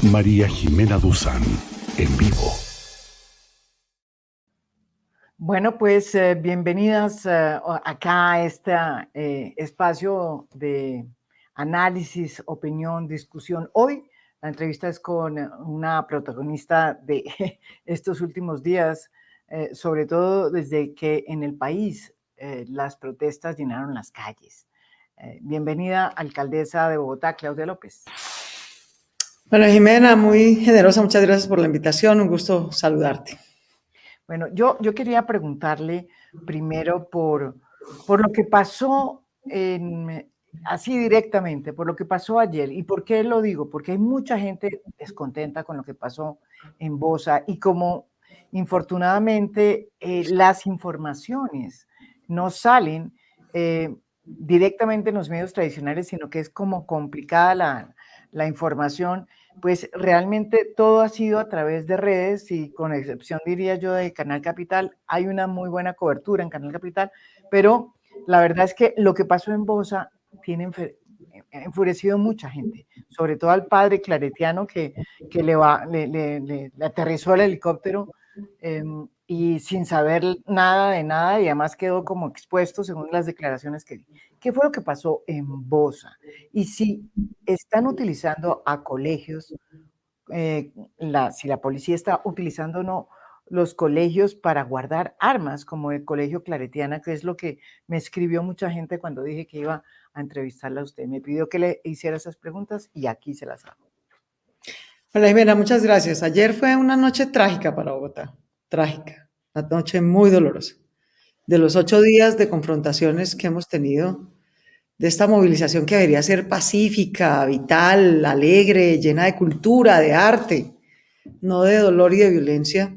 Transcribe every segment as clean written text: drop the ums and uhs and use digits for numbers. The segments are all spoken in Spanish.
María Jimena Duzán, en vivo. Bueno, pues bienvenidas acá a este espacio de análisis, opinión, discusión. Hoy la entrevista es con una protagonista de estos últimos días, sobre todo desde que en el país las protestas llenaron las calles. Bienvenida, alcaldesa de Bogotá, Claudia López. Bueno, Jimena, muy generosa, muchas gracias por la invitación, un gusto saludarte. Bueno, yo quería preguntarle primero por lo que pasó así directamente, por lo que pasó ayer. ¿Y por qué lo digo? Porque hay mucha gente descontenta con lo que pasó en Bosa y como infortunadamente las informaciones no salen directamente en los medios tradicionales, sino que es como complicada la información. Pues realmente todo ha sido a través de redes y con excepción, diría yo, de Canal Capital, hay una muy buena cobertura en Canal Capital, pero la verdad es que lo que pasó en Bosa tiene enfurecido mucha gente, sobre todo al padre claretiano que le aterrizó el helicóptero y sin saber nada de nada y además quedó como expuesto según las declaraciones que di. ¿Qué fue lo que pasó en Bosa? Y si están utilizando a colegios, si la policía está utilizando o no los colegios para guardar armas, como el Colegio Claretiana, que es lo que me escribió mucha gente cuando dije que iba a entrevistarla a usted. Me pidió que le hiciera esas preguntas y aquí se las hago. Hola, Jimena, muchas gracias. Ayer fue una noche trágica para Bogotá, trágica, una noche muy dolorosa. De los 8 días de confrontaciones que hemos tenido, de esta movilización que debería ser pacífica, vital, alegre, llena de cultura, de arte, no de dolor y de violencia,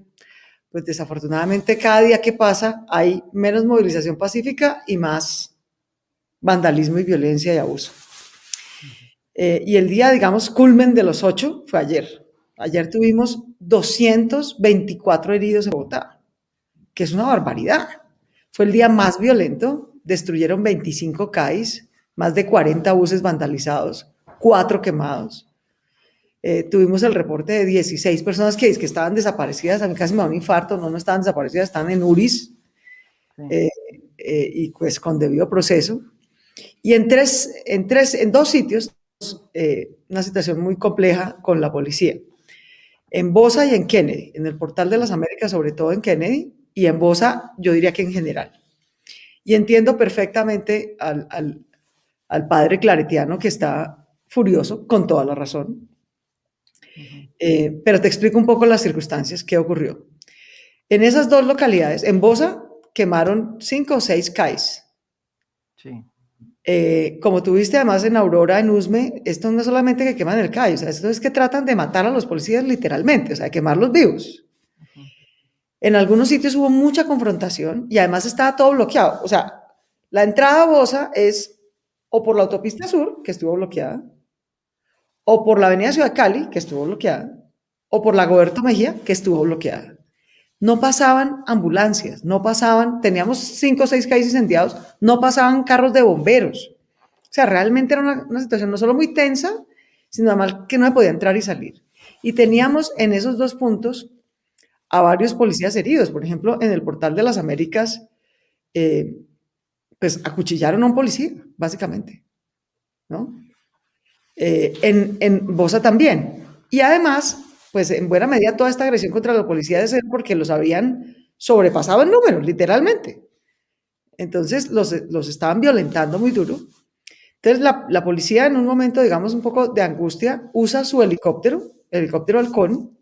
pues desafortunadamente cada día que pasa hay menos movilización pacífica y más vandalismo y violencia y abuso. Y el día, digamos, culmen de los 8 fue ayer. Ayer tuvimos 224 heridos en Bogotá, que es una barbaridad. Fue el día más violento, destruyeron 25 CAIs, más de 40 buses vandalizados, 4 quemados. Tuvimos el reporte de 16 personas que estaban desaparecidas, a mí casi me da un infarto, no estaban desaparecidas, están en URIs, sí. Y pues con debido proceso. Y en 2 sitios, una situación muy compleja con la policía. En Bosa y en Kennedy, en el Portal de las Américas, sobre todo en Kennedy, y en Bosa yo diría que en general. Y entiendo perfectamente al padre claretiano que está furioso, con toda la razón. Pero te explico un poco las circunstancias, qué ocurrió. En esas 2 localidades, en Bosa, quemaron 5 o 6 CAIs. Sí. Como tuviste además en Aurora, en Usme, esto no es solamente que queman el CAI, o sea, esto es que tratan de matar a los policías literalmente, o sea, de quemarlos vivos. En algunos sitios hubo mucha confrontación y además estaba todo bloqueado. O sea, la entrada a Bosa es o por la autopista sur, que estuvo bloqueada, o por la avenida Ciudad Cali, que estuvo bloqueada, o por la Goberto Mejía, que estuvo bloqueada. No pasaban ambulancias, no pasaban, teníamos 5 o 6 calles incendiados, no pasaban carros de bomberos. O sea, realmente era una situación no solo muy tensa, sino además que no se podía entrar y salir. Y teníamos en esos 2 puntos a varios policías heridos. Por ejemplo, en el Portal de las Américas, pues acuchillaron a un policía, básicamente, ¿no? En Bosa también. Y además, pues en buena medida toda esta agresión contra los policías es porque los habían sobrepasado en números, literalmente. Entonces los estaban violentando muy duro. Entonces la policía en un momento, digamos, un poco de angustia, usa su helicóptero, el helicóptero Halcón,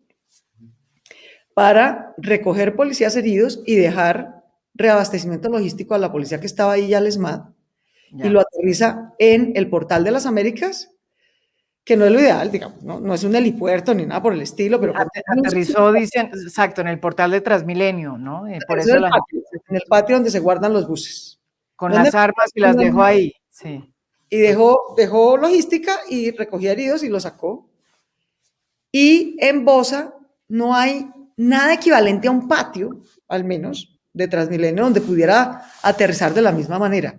para recoger policías heridos y dejar reabastecimiento logístico a la policía que estaba ahí, al ESMAD, y lo aterriza en el Portal de las Américas, que no es lo ideal, digamos, no es un helipuerto ni nada por el estilo, pero... Aterrizó, dicen, exacto, en el Portal de Transmilenio, ¿no? Por eso en el patio donde se guardan los buses. Con las armas y las dejó ahí, sí. Y dejó logística y recogía heridos y lo sacó. Y en Bosa no hay nada equivalente a un patio, al menos, de Transmilenio, donde pudiera aterrizar de la misma manera.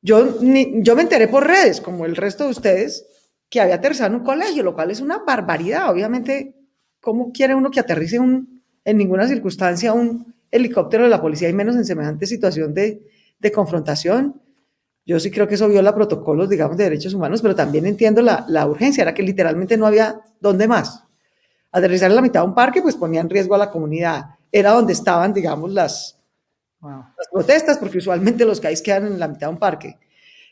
Yo me enteré por redes, como el resto de ustedes, que había aterrizado en un colegio, lo cual es una barbaridad. Obviamente, ¿cómo quiere uno que aterrice en ninguna circunstancia un helicóptero de la policía y menos en semejante situación de confrontación? Yo sí creo que eso viola protocolos, digamos, de derechos humanos, pero también entiendo la urgencia, era que literalmente no había dónde más. Aterrizar en la mitad de un parque, pues ponía en riesgo a la comunidad. Era donde estaban, digamos, las protestas, porque usualmente los CAIs quedan en la mitad de un parque.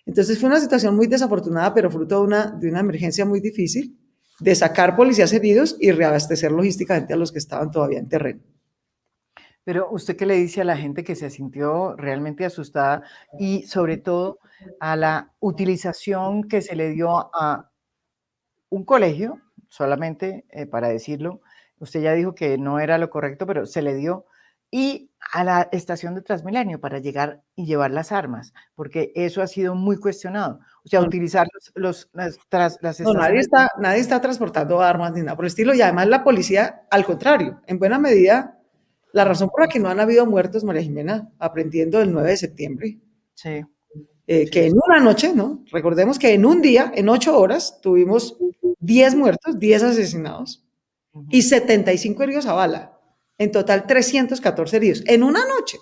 Entonces fue una situación muy desafortunada, pero fruto de una emergencia muy difícil, de sacar policías heridos y reabastecer logísticamente a los que estaban todavía en terreno. Pero usted, ¿qué le dice a la gente que se sintió realmente asustada y sobre todo a la utilización que se le dio a un colegio, solamente para decirlo? Usted ya dijo que no era lo correcto, pero se le dio, y a la estación de Transmilenio para llegar y llevar las armas, porque eso ha sido muy cuestionado. O sea, utilizar las No, estaciones. nadie está transportando armas ni nada por el estilo, y además la policía, al contrario, en buena medida, la razón por la que no han habido muertos, María Jimena, aprendiendo el 9 de septiembre, Sí. que en una noche, ¿no? Recordemos que en un día, en 8 horas, tuvimos 10 muertos, 10 asesinados y 75 heridos a bala. En total, 314 heridos en una noche.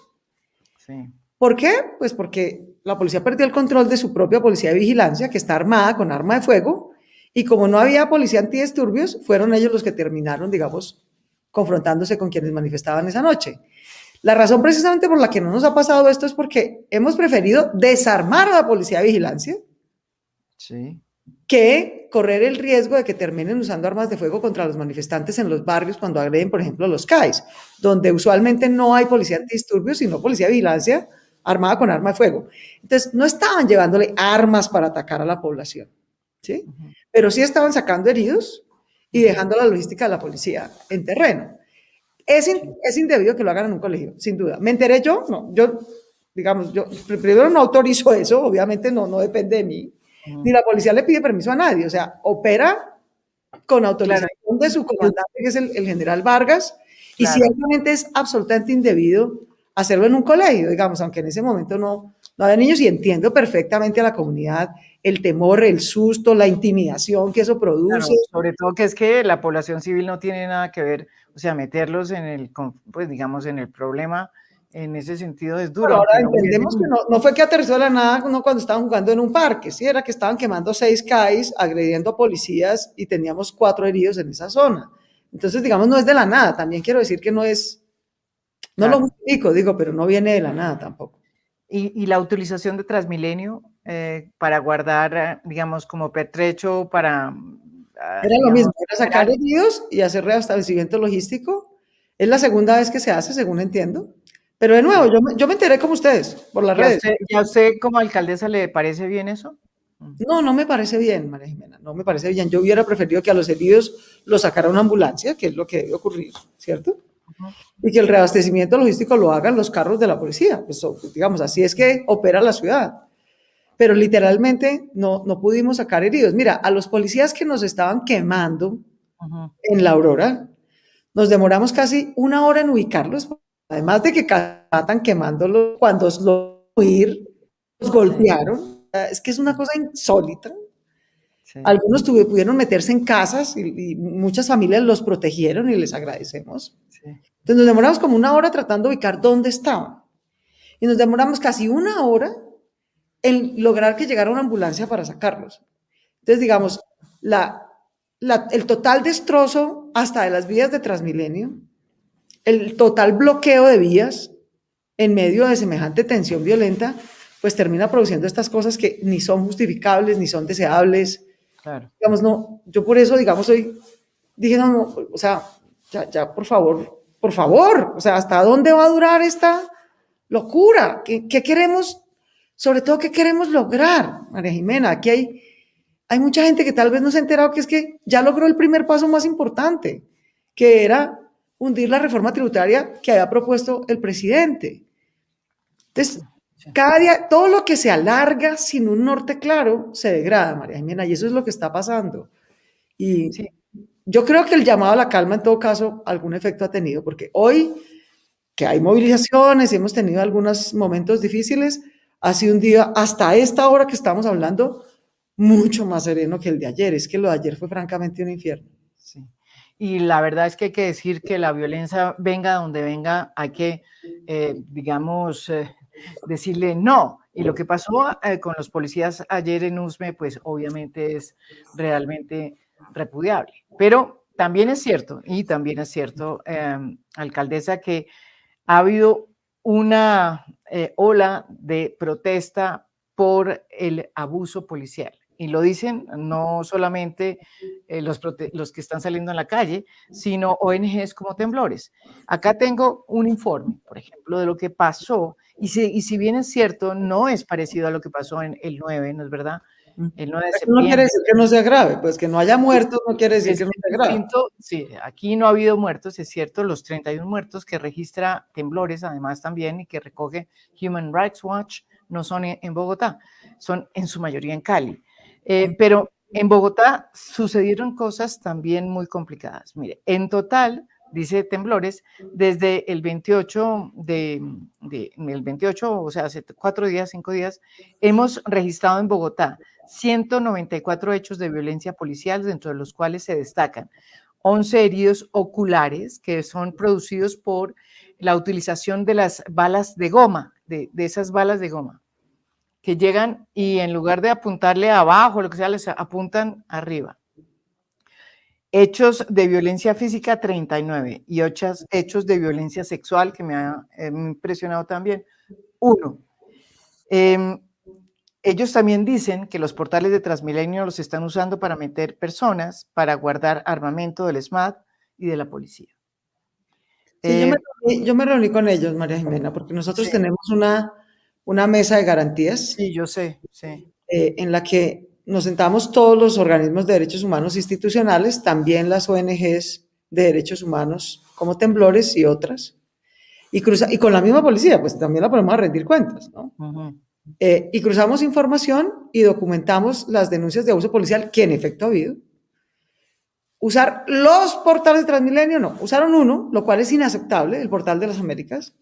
Sí. ¿Por qué? Pues porque la policía perdió el control de su propia policía de vigilancia, que está armada con arma de fuego, y como no había policía antidisturbios, fueron ellos los que terminaron, digamos, confrontándose con quienes manifestaban esa noche. La razón precisamente por la que no nos ha pasado esto es porque hemos preferido desarmar a la policía de vigilancia, Sí. que correr el riesgo de que terminen usando armas de fuego contra los manifestantes en los barrios cuando agreden, por ejemplo, los CAIs, donde usualmente no hay policía antidisturbios, sino policía de vigilancia armada con arma de fuego. Entonces, no estaban llevándole armas para atacar a la población, ¿sí? Pero sí estaban sacando heridos y dejando la logística de la policía en terreno. Es indebido que lo hagan en un colegio, sin duda. ¿Me enteré yo? No, digamos, yo primero no autorizo eso, obviamente no depende de mí, ni la policía le pide permiso a nadie, o sea, opera con autorización de su comandante, que es el general Vargas, y ciertamente es absolutamente indebido hacerlo en un colegio, digamos, aunque en ese momento no había niños, y entiendo perfectamente a la comunidad el temor, el susto, la intimidación que eso produce. Claro, sobre todo que es que la población civil no tiene nada que ver, o sea, meterlos en el, pues digamos, en el problema, en ese sentido es duro. Pero ahora entendemos que no fue que aterrizó de la nada cuando estaban jugando en un parque, sí, era que estaban quemando 6 CAIs, agrediendo a policías y teníamos 4 heridos en esa zona. Entonces, digamos, no es de la nada, también quiero decir que no lo justifico, digo, pero no viene de la nada tampoco. Y la utilización de Transmilenio para guardar, digamos, como pertrecho para... Era lo mismo, era sacar heridos y hacer reabastecimiento logístico. Es la segunda vez que se hace, según entiendo. Pero de nuevo, yo me enteré como ustedes, por las redes. ¿Y a usted como alcaldesa le parece bien eso? No me parece bien, María Jimena, no me parece bien. Yo hubiera preferido que a los heridos los sacara una ambulancia, que es lo que debe ocurrir, ¿cierto? Y que el reabastecimiento logístico lo hagan los carros de la policía. Pues, digamos, así es que opera la ciudad. Pero literalmente no pudimos sacar heridos. Mira, a los policías que nos estaban quemando en La Aurora, nos demoramos casi 1 hora en ubicarlos, además de que matan quemándolos cuando los golpearon. Es que es una cosa insólita. Sí. Algunos pudieron meterse en casas y muchas familias los protegieron y les agradecemos. Sí. Entonces nos demoramos como 1 hora tratando de ubicar dónde estaban. Y nos demoramos casi 1 hora en lograr que llegara una ambulancia para sacarlos. Entonces, digamos, el total destrozo hasta de las vías de Transmilenio, el total bloqueo de vías en medio de semejante tensión violenta, pues termina produciendo estas cosas que ni son justificables, ni son deseables. Claro. Digamos, no, yo por eso, digamos, hoy dije, no, o sea, ya, por favor, o sea, ¿hasta dónde va a durar esta locura? ¿Qué queremos? Sobre todo, ¿qué queremos lograr, María Jimena? Aquí hay mucha gente que tal vez no se ha enterado que es que ya logró el primer paso más importante, que era hundir la reforma tributaria que había propuesto el presidente. Entonces, cada día, todo lo que se alarga sin un norte claro, se degrada, María Jimena, y eso es lo que está pasando. Y yo creo que el llamado a la calma, en todo caso, algún efecto ha tenido, porque hoy, que hay movilizaciones y hemos tenido algunos momentos difíciles, ha sido un día, hasta esta hora que estamos hablando, mucho más sereno que el de ayer. Es que lo de ayer fue francamente un infierno. Sí. Y la verdad es que hay que decir que la violencia venga donde venga, hay que, digamos, decirle no. Y lo que pasó con los policías ayer en Usme, pues obviamente es realmente repudiable. Pero también es cierto, alcaldesa, que ha habido una ola de protesta por el abuso policial. Y lo dicen no solamente los que están saliendo en la calle, sino ONGs como Temblores. Acá tengo un informe, por ejemplo, de lo que pasó, y si bien es cierto, no es parecido a lo que pasó en el 9, ¿no es verdad? El 9 de Eso no quiere septiembre. decir que no sea grave, pues que no haya muertos no quiere decir Es que no sea grave. distinto, sí, aquí no ha habido muertos, es cierto, los 31 muertos que registra Temblores, además también, y que recoge Human Rights Watch, no son en Bogotá, son en su mayoría en Cali. Pero en Bogotá sucedieron cosas también muy complicadas. Mire, en total, dice Temblores, desde el 28 el 28, o sea, hace 4 días, 5 días, hemos registrado en Bogotá 194 hechos de violencia policial, dentro de los cuales se destacan 11 heridos oculares que son producidos por la utilización de las balas de goma, de esas balas de goma, que llegan y en lugar de apuntarle abajo, lo que sea, les apuntan arriba. Hechos de violencia física, 39, y hechos de violencia sexual, que me ha impresionado también, 1. Ellos también dicen que los portales de Transmilenio los están usando para meter personas, para guardar armamento del SMAT y de la policía. Sí, yo me reuní con ellos, María Jimena, porque nosotros Sí. tenemos una mesa de garantías Sí, yo sé, sí. en la que nos sentamos todos los organismos de derechos humanos institucionales, también las ONGs de derechos humanos como Temblores y otras, y con la misma policía, pues también la ponemos a rendir cuentas, ¿no? Y cruzamos información y documentamos las denuncias de abuso policial que en efecto ha habido. Usar los portales de Transmilenio, no, usaron uno, lo cual es inaceptable, el portal de las Américas,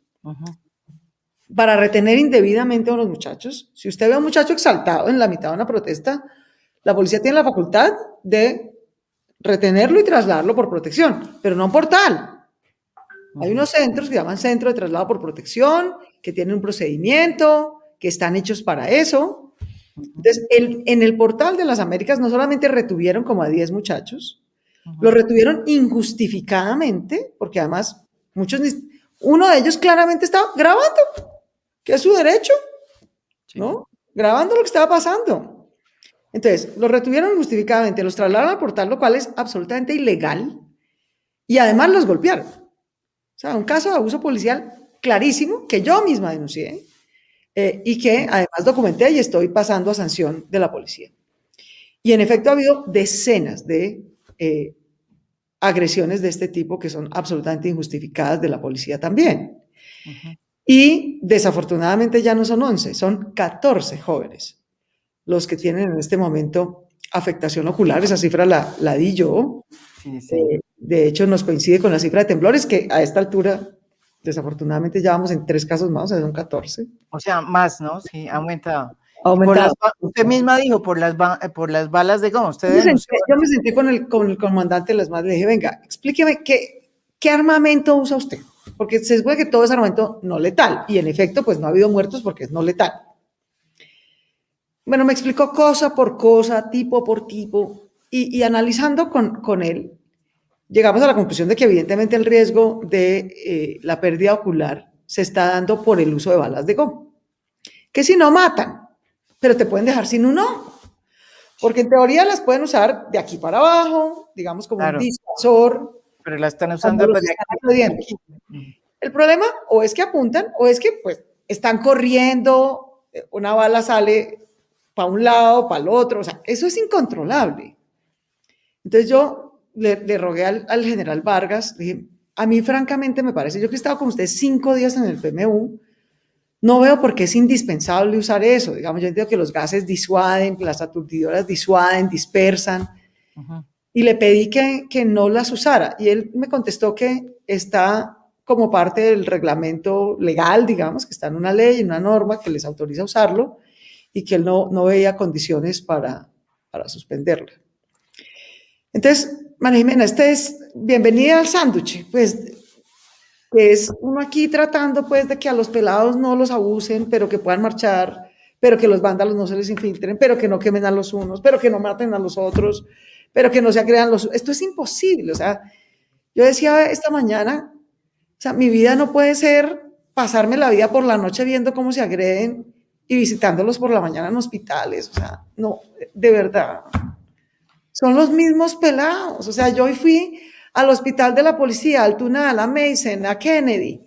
para retener indebidamente a unos muchachos. Si usted ve a un muchacho exaltado en la mitad de una protesta, la policía tiene la facultad de retenerlo y trasladarlo por protección, pero no un portal. Hay unos centros que llaman centro de traslado por protección, que tienen un procedimiento, que están hechos para eso. Entonces, en el portal de las Américas no solamente retuvieron como a 10 muchachos, los retuvieron injustificadamente, porque además uno de ellos claramente estaba grabando, que es su derecho, ¿no? Grabando lo que estaba pasando. Entonces, los retuvieron injustificadamente, los trasladaron al portal, lo cual es absolutamente ilegal, y además los golpearon. O sea, un caso de abuso policial clarísimo, que yo misma denuncié, y que además documenté y estoy pasando a sanción de la policía. Y en efecto ha habido decenas de agresiones de este tipo que son absolutamente injustificadas de la policía también. Y desafortunadamente ya no son 11, son 14 jóvenes los que tienen en este momento afectación ocular. Esa cifra la di yo. De hecho, nos coincide con la cifra de Temblores, que a esta altura, desafortunadamente, ya vamos en 3 casos más, o sea, son 14. O sea, más, ¿no? Sí, ha aumentado. Ha aumentado. Usted misma dijo, por las balas de goma. Usted yo me senté con el comandante de las MAD y le dije, venga, explíqueme qué armamento usa usted, porque se supone que todo es armamento no letal, y en efecto, pues no ha habido muertos porque es no letal. Bueno, me explicó cosa por cosa, tipo por tipo, y analizando con él, llegamos a la conclusión de que evidentemente el riesgo de la pérdida ocular se está dando por el uso de balas de goma, que si no matan, pero te pueden dejar sin un ojo, porque en teoría las pueden usar de aquí para abajo, digamos como un disuasor. Pero la están usando de aquí. El problema o es que apuntan o es que pues están corriendo, una bala sale para un lado, para el otro, o sea, eso es incontrolable. Entonces yo le rogué al general Vargas, dije, a mí francamente me parece, yo que he estado con usted 5 días en el PMU, no veo por qué es indispensable usar eso. Digamos, yo entiendo que los gases disuaden, que las aturdidoras disuaden, dispersan, y le pedí que no las usara, y él me contestó que está como parte del reglamento legal, digamos, que está en una ley, en una norma que les autoriza usarlo, y que él no veía condiciones para para suspenderla. Entonces, María Jimena, bienvenida al sándwich, pues, que es uno aquí tratando, pues, de que a los pelados no los abusen, pero que puedan marchar, pero que los vándalos no se les infiltren, pero que no quemen a los unos, pero que no maten a los otros, pero que no se agredan los... Esto es imposible, o sea, yo decía esta mañana, o sea, mi vida no puede ser pasarme la vida por la noche viendo cómo se agreden y visitándolos por la mañana en hospitales, o sea, no, de verdad. Son los mismos pelados. O sea, yo hoy fui al hospital de la policía, al Tunal, a Mason, a Kennedy.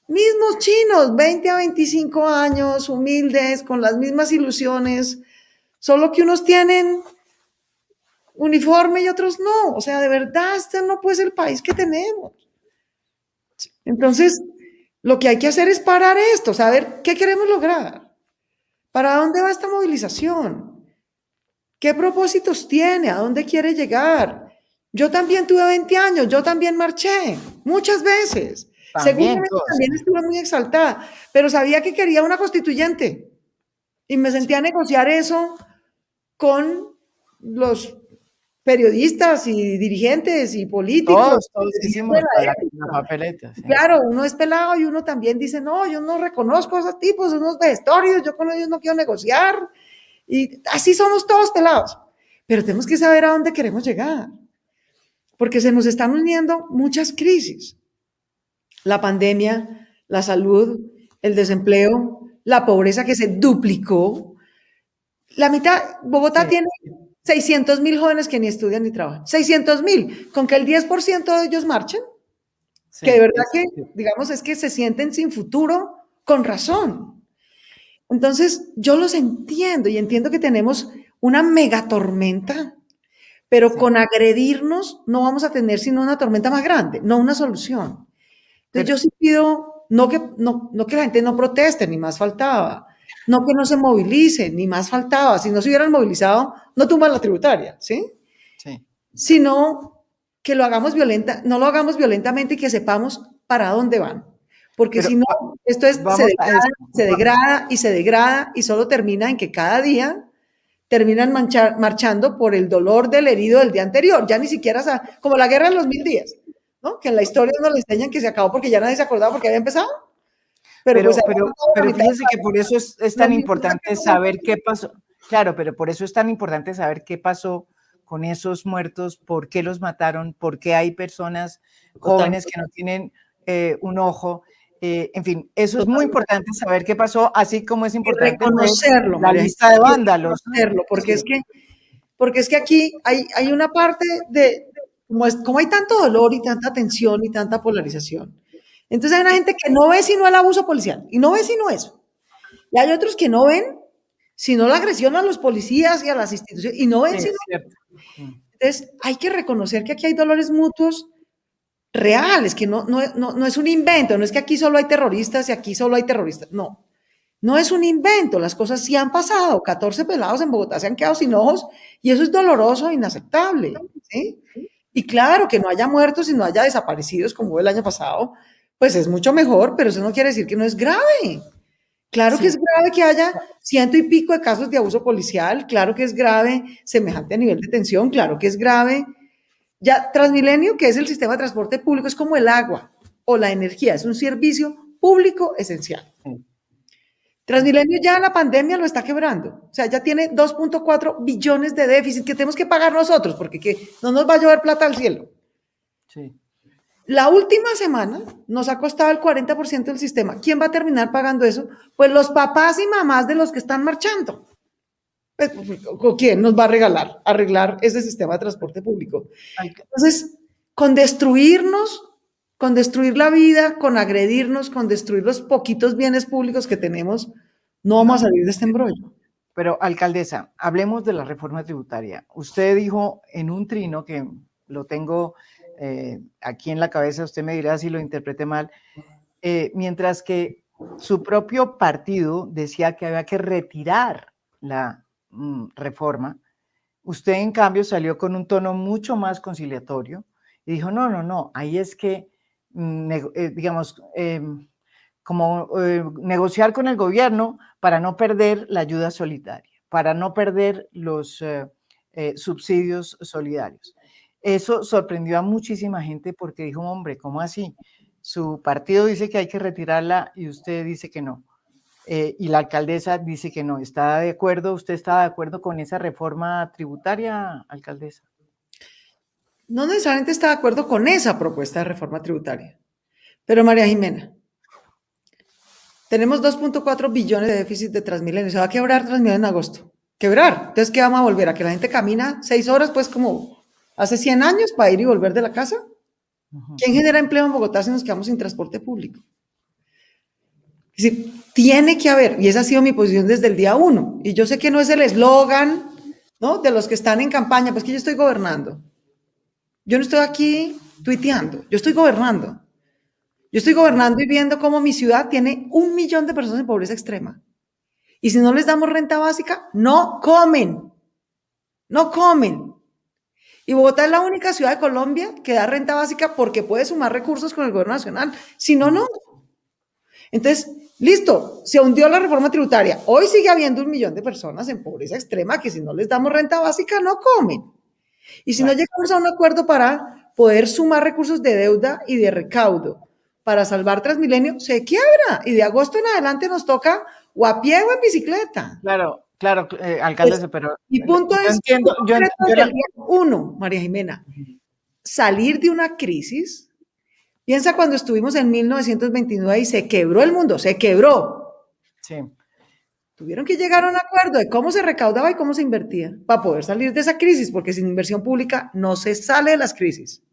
Mismos chinos, 20 a 25 años, humildes, con las mismas ilusiones, solo que unos tienen uniforme y otros no. O sea, de verdad, este no puede ser el país que tenemos. Entonces, lo que hay que hacer es parar esto, saber qué queremos lograr, para dónde va esta movilización. ¿Qué propósitos tiene? ¿A dónde quiere llegar? Yo también tuve 20 años, yo también marché, muchas veces. Seguramente también estuve muy exaltada, pero sabía que quería una constituyente y me senté a negociar eso con los periodistas y dirigentes y políticos. Todos hicimos la papeleta. Sí. Claro, uno es pelado y uno también dice, no, yo no reconozco a esos tipos, unos vejestorios, yo con ellos no quiero negociar. Y así somos todos pelados. Pero tenemos que saber a dónde queremos llegar. Porque se nos están uniendo muchas crisis. La pandemia, la salud, el desempleo, la pobreza que se duplicó. La mitad, Bogotá tiene 600.000 jóvenes que ni estudian ni trabajan. 600.000, con que el 10% de ellos marchen. Que de verdad que, digamos, es que se sienten sin futuro con razón. Entonces, yo los entiendo y entiendo que tenemos una megatormenta, pero con agredirnos no vamos a tener sino una tormenta más grande, no una solución. Entonces, yo sí pido no que la gente no proteste, ni más faltaba, no que no se movilice, ni más faltaba. Si no se hubieran movilizado, no tumban la tributaria, ¿sí? Sí. Sino que lo hagamos no lo hagamos violentamente y que sepamos para dónde van. Porque si no, esto se degrada y solo termina en que cada día terminan marchando por el dolor del herido del día anterior. Ya ni siquiera, como la guerra de los 1000 días, ¿no? Que en la historia nos le enseñan que se acabó porque ya nadie se acordaba porque había empezado. Pero fíjese que por eso es tan importante saber qué pasó. Claro, pero por eso es tan importante saber qué pasó con esos muertos, por qué los mataron, por qué hay personas jóvenes que no tienen un ojo. En fin, eso es muy importante saber qué pasó, así como es importante reconocerlo, la lista de vándalos. Porque, sí. es que aquí hay una parte de, como hay tanto dolor y tanta tensión y tanta polarización. Entonces hay una gente que no ve sino el abuso policial, y no ve sino eso. Y hay otros que no ven sino la agresión a los policías y a las instituciones, y no ven sino... Entonces hay que reconocer que aquí hay dolores mutuos reales, que no es un invento, no es que aquí solo hay terroristas y aquí solo hay terroristas, no es un invento, las cosas sí han pasado, 14 pelados en Bogotá se han quedado sin ojos y eso es doloroso e inaceptable, ¿sí? Y claro, que no haya muertos y no haya desaparecidos como el año pasado, pues es mucho mejor, pero eso no quiere decir que no es grave. Claro que es grave que haya 100 y pico de casos de abuso policial, claro que es grave semejante nivel de tensión, claro que es grave. Ya Transmilenio, que es el sistema de transporte público, es como el agua o la energía, es un servicio público esencial. Transmilenio ya la pandemia lo está quebrando, o sea, ya tiene 2.4 billones de déficit que tenemos que pagar nosotros, porque no nos va a llover plata al cielo. Sí. La última semana nos ha costado el 40% del sistema. ¿Quién va a terminar pagando eso? Pues los papás y mamás de los que están marchando. ¿Quién nos va a arreglar ese sistema de transporte público? Entonces, con destruirnos, con destruir la vida, con agredirnos, con destruir los poquitos bienes públicos que tenemos, no vamos a salir de este embrollo. Pero, alcaldesa, hablemos de la reforma tributaria. Usted dijo en un trino, que lo tengo aquí en la cabeza, usted me dirá si lo interpreté mal, mientras que su propio partido decía que había que retirar la reforma, usted en cambio salió con un tono mucho más conciliatorio y dijo, no, ahí es que, digamos, negociar con el gobierno para no perder la ayuda solidaria, para no perder los subsidios solidarios. Eso sorprendió a muchísima gente porque dijo, hombre, ¿cómo así? Su partido dice que hay que retirarla y usted dice que no. Y la alcaldesa dice que no. ¿Está de acuerdo? ¿Usted está de acuerdo con esa reforma tributaria, alcaldesa? No necesariamente está de acuerdo con esa propuesta de reforma tributaria. Pero María Jimena, tenemos 2.4 billones de déficit de Transmilenio. Se va a quebrar Transmilenio en agosto. Quebrar. Entonces, ¿qué vamos a volver? ¿A que la gente camina 6 horas, pues como hace 100 años para ir y volver de la casa? ¿Quién genera empleo en Bogotá si nos quedamos sin transporte público? Es decir, tiene que haber, y esa ha sido mi posición desde el día 1, y yo sé que no es el eslogan, ¿no?, de los que están en campaña, pues que yo estoy gobernando. Yo no estoy aquí tuiteando, yo estoy gobernando. Yo estoy gobernando y viendo cómo mi ciudad tiene 1 millón de personas en pobreza extrema. Y si no les damos renta básica, no comen. No comen. Y Bogotá es la única ciudad de Colombia que da renta básica porque puede sumar recursos con el gobierno nacional. Si no, no. Entonces, listo, se hundió la reforma tributaria. Hoy sigue habiendo 1 millón de personas en pobreza extrema que si no les damos renta básica no comen. Y si no llegamos a un acuerdo para poder sumar recursos de deuda y de recaudo para salvar Transmilenio, se quiebra. Y de agosto en adelante nos toca o a pie o en bicicleta. Claro, claro, alcaldesa, pero mi punto es, entiendo, desde el día 1, María Jimena, salir de una crisis. Piensa cuando estuvimos en 1929 y se quebró el mundo, se quebró. Sí. Tuvieron que llegar a un acuerdo de cómo se recaudaba y cómo se invertía para poder salir de esa crisis, porque sin inversión pública no se sale de las crisis.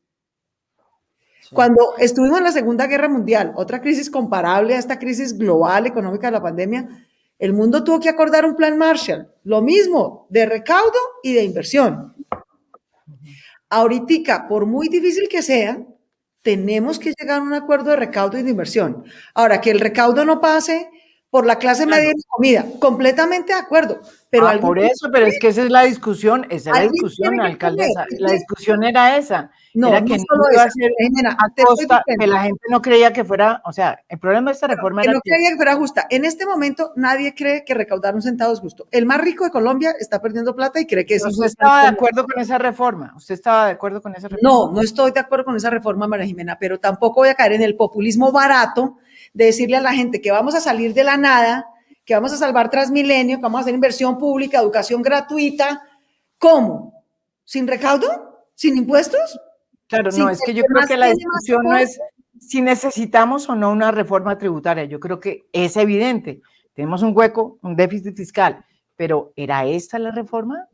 Sí. Cuando estuvimos en la Segunda Guerra Mundial, otra crisis comparable a esta crisis global económica de la pandemia, el mundo tuvo que acordar un plan Marshall, lo mismo, de recaudo y de inversión. Ahorita, por muy difícil que sea, tenemos que llegar a un acuerdo de recaudo y de inversión. Ahora, que el recaudo no pase por la clase media de comida, completamente de acuerdo. Pero por eso, pero es que esa es la discusión, alcaldesa. La discusión era esa. No, era no que solo no iba esa. a ser Jimena, a costa, que la gente no creía que fuera, o sea, el problema de esta reforma que era no creía que fuera justa. En este momento nadie cree que recaudar 1 centavo es justo. El más rico de Colombia está perdiendo plata y cree que es ¿Usted estaba de acuerdo con esa reforma? ¿Usted estaba de acuerdo con esa reforma? No, no estoy de acuerdo con esa reforma, María Jimena, pero tampoco voy a caer en el populismo barato de decirle a la gente que vamos a salir de la nada, que vamos a salvar Transmilenio, que vamos a hacer inversión pública, educación gratuita. ¿Cómo? ¿Sin recaudo? ¿Sin impuestos? Claro, no, es que yo creo que la discusión no es si necesitamos o no una reforma tributaria. Yo creo que es evidente. Tenemos un hueco, un déficit fiscal, pero ¿era esta la reforma?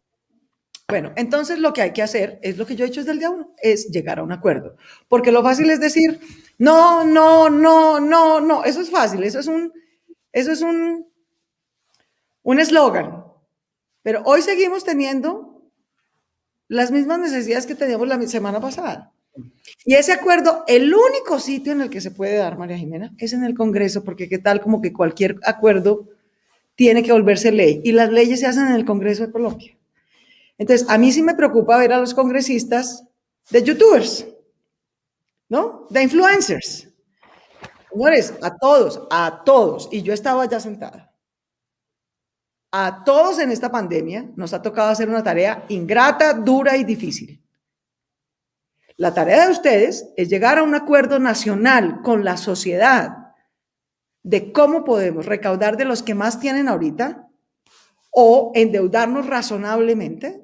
Bueno, entonces lo que hay que hacer es lo que yo he hecho desde el día 1, es llegar a un acuerdo. Porque lo fácil es decir, no, no, no, no, no. Eso es fácil, eso es un eslogan. Pero hoy seguimos teniendo las mismas necesidades que teníamos la semana pasada. Y ese acuerdo, el único sitio en el que se puede dar, María Jimena, es en el Congreso, porque qué tal como que cualquier acuerdo tiene que volverse ley. Y las leyes se hacen en el Congreso de Colombia. Entonces, a mí sí me preocupa ver a los congresistas de youtubers, ¿no? De influencers. Señores, a todos, y yo estaba ya sentada. A todos en esta pandemia nos ha tocado hacer una tarea ingrata, dura y difícil. La tarea de ustedes es llegar a un acuerdo nacional con la sociedad de cómo podemos recaudar de los que más tienen ahorita o endeudarnos razonablemente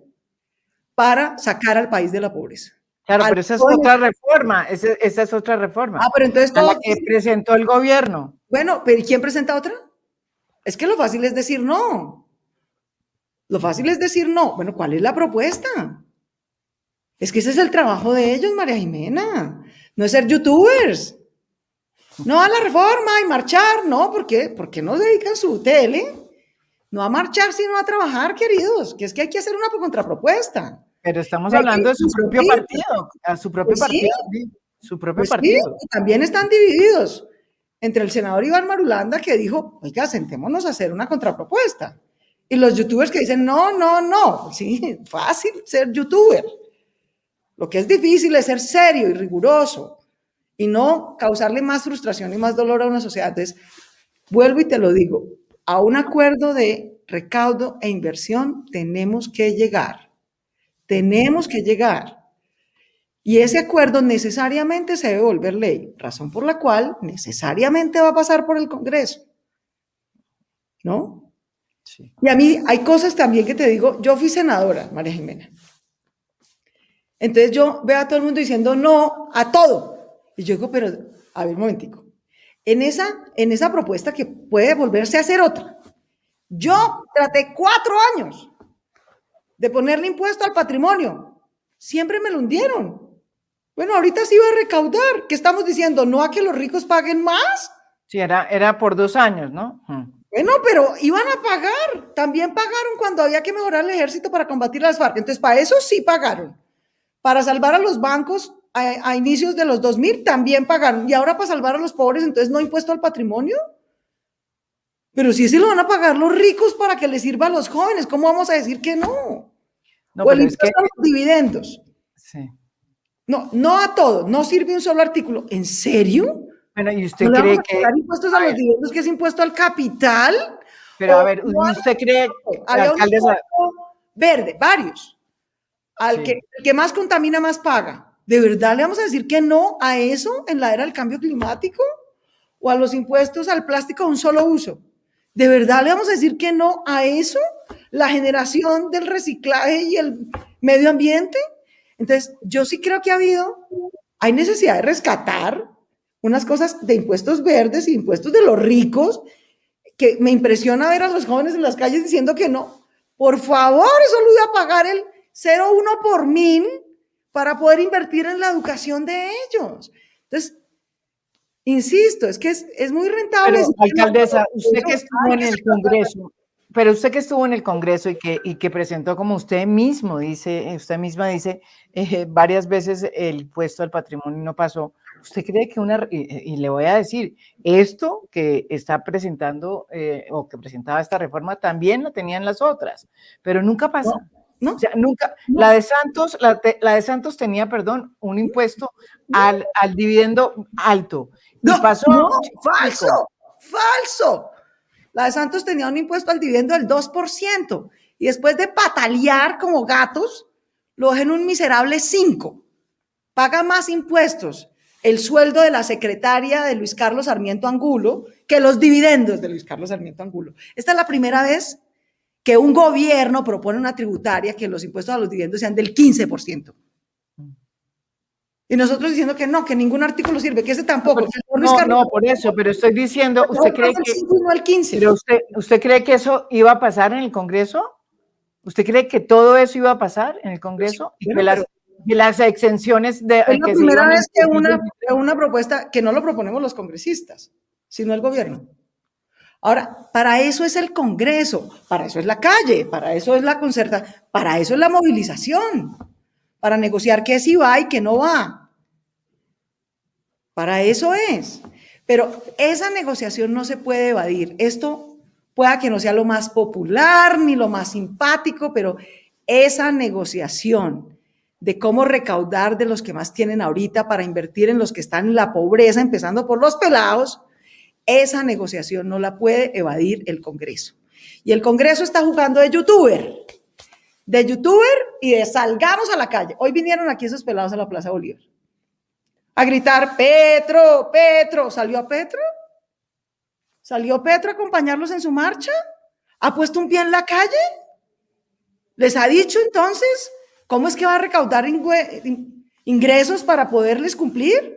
para sacar al país de la pobreza. Claro, pero esa es otra reforma, esa es otra reforma. Pero entonces todo la que presentó el gobierno. Bueno, pero ¿y quién presenta otra? Es que lo fácil es decir no. Lo fácil es decir no. Bueno, ¿cuál es la propuesta? Es que ese es el trabajo de ellos, María Jimena. No es ser youtubers. No a la reforma y marchar, no, ¿por qué? Porque no dedican su tele. No a marchar, sino a trabajar, queridos. Que es que hay que hacer una contrapropuesta. Pero estamos hablando de su propio partido, a su propio partido, sí, su propio partido. Sí, también están divididos entre el senador Iván Marulanda, que dijo, oiga, sentémonos a hacer una contrapropuesta. Y los youtubers que dicen, no, no, no. Sí, fácil ser youtuber. Lo que es difícil es ser serio y riguroso y no causarle más frustración y más dolor a una sociedad. Entonces, vuelvo y te lo digo, a un acuerdo de recaudo e inversión tenemos que llegar. Tenemos que llegar. Y ese acuerdo necesariamente se debe volver ley, razón por la cual necesariamente va a pasar por el Congreso, ¿no? Sí. Y a mí hay cosas también que te digo, yo fui senadora, María Jimena. Entonces yo veo a todo el mundo diciendo no a todo. Y yo digo, pero a ver un momentico. En esa propuesta que puede volverse a hacer otra, yo traté 4 años de ponerle impuesto al patrimonio. Siempre me lo hundieron. Bueno, ahorita sí va a recaudar. ¿Qué estamos diciendo? ¿No a que los ricos paguen más? Sí, era por 2 años, ¿no? Bueno, pero iban a pagar. También pagaron cuando había que mejorar el ejército para combatir las FARC. Entonces, para eso sí pagaron. Para salvar a los bancos a inicios de los 2000 también pagaron. Y ahora para salvar a los pobres, entonces no impuesto al patrimonio. Pero sí se lo van a pagar los ricos para que les sirva a los jóvenes. ¿Cómo vamos a decir que no? No, O el pero es impuesto que... a los dividendos. Sí. No, no a todo. No sirve un solo artículo. ¿En serio? Bueno, ¿y usted ¿No le cree vamos a que... pagar impuestos a los dividendos, que es impuesto al capital? Pero a O ver, no ¿usted cree, había un alcaldesa? impuesto verde, varios. Al Sí. el que más contamina, más paga. ¿De verdad le vamos a decir que no a eso en la era del cambio climático? ¿O a los impuestos al plástico de un solo uso? ¿De verdad le vamos a decir que no a eso? ¿La generación del reciclaje y el medio ambiente? Entonces, yo sí creo que hay necesidad de rescatar unas cosas de impuestos verdes y impuestos de los ricos, que me impresiona ver a los jóvenes en las calles diciendo que no. Por favor, eso lo iba a pagar el 0,1 por 1000 para poder invertir en la educación de ellos. Entonces, insisto, es que es muy rentable. Pero, alcaldesa, usted que Eso estuvo hay en que el sacarlo. Congreso, pero usted que estuvo en el Congreso y que presentó, como usted mismo dice, usted misma dice, varias veces el impuesto al patrimonio no pasó. ¿Usted cree que y le voy a decir, esto que está presentando o que presentaba esta reforma también lo tenían las otras, pero nunca pasa? No, O sea, nunca, no. la de Santos, la de Santos tenía, perdón, un impuesto al dividendo alto. Y No, pasó no, chiquitico. falso. La de Santos tenía un impuesto al dividendo del 2%, y después de patalear como gatos, lo dejan un miserable 5%. Paga más impuestos el sueldo de la secretaria de Luis Carlos Sarmiento Angulo que los dividendos de Luis Carlos Sarmiento Angulo. Esta es la primera vez que un gobierno propone una tributaria que los impuestos a los dividendos sean del 15%. Y nosotros diciendo que no, que ningún artículo sirve, que ese tampoco. No, por eso, pero estoy diciendo, ¿usted cree que, no el 15? pero usted cree que eso iba a pasar en el Congreso? ¿Usted cree que todo eso iba a pasar en el Congreso? Y que las exenciones de Es la que se primera iban vez que a una propuesta que no lo proponemos los congresistas, sino el gobierno. Ahora, para eso es el Congreso, para eso es la calle, para eso es la concertación, para eso es la movilización, para negociar qué sí va y qué no va. Para eso es. Pero esa negociación no se puede evadir. Esto pueda que no sea lo más popular ni lo más simpático, pero esa negociación de cómo recaudar de los que más tienen ahorita para invertir en los que están en la pobreza, empezando por los pelados, esa negociación no la puede evadir el Congreso. Y el Congreso está jugando de youtuber y de salgamos a la calle. Hoy vinieron aquí esos pelados a la Plaza Bolívar a gritar, Petro, Petro. ¿Salió Petro? ¿Salió Petro a acompañarlos en su marcha? ¿Ha puesto un pie en la calle? ¿Les ha dicho entonces cómo es que va a recaudar ingresos para poderles cumplir?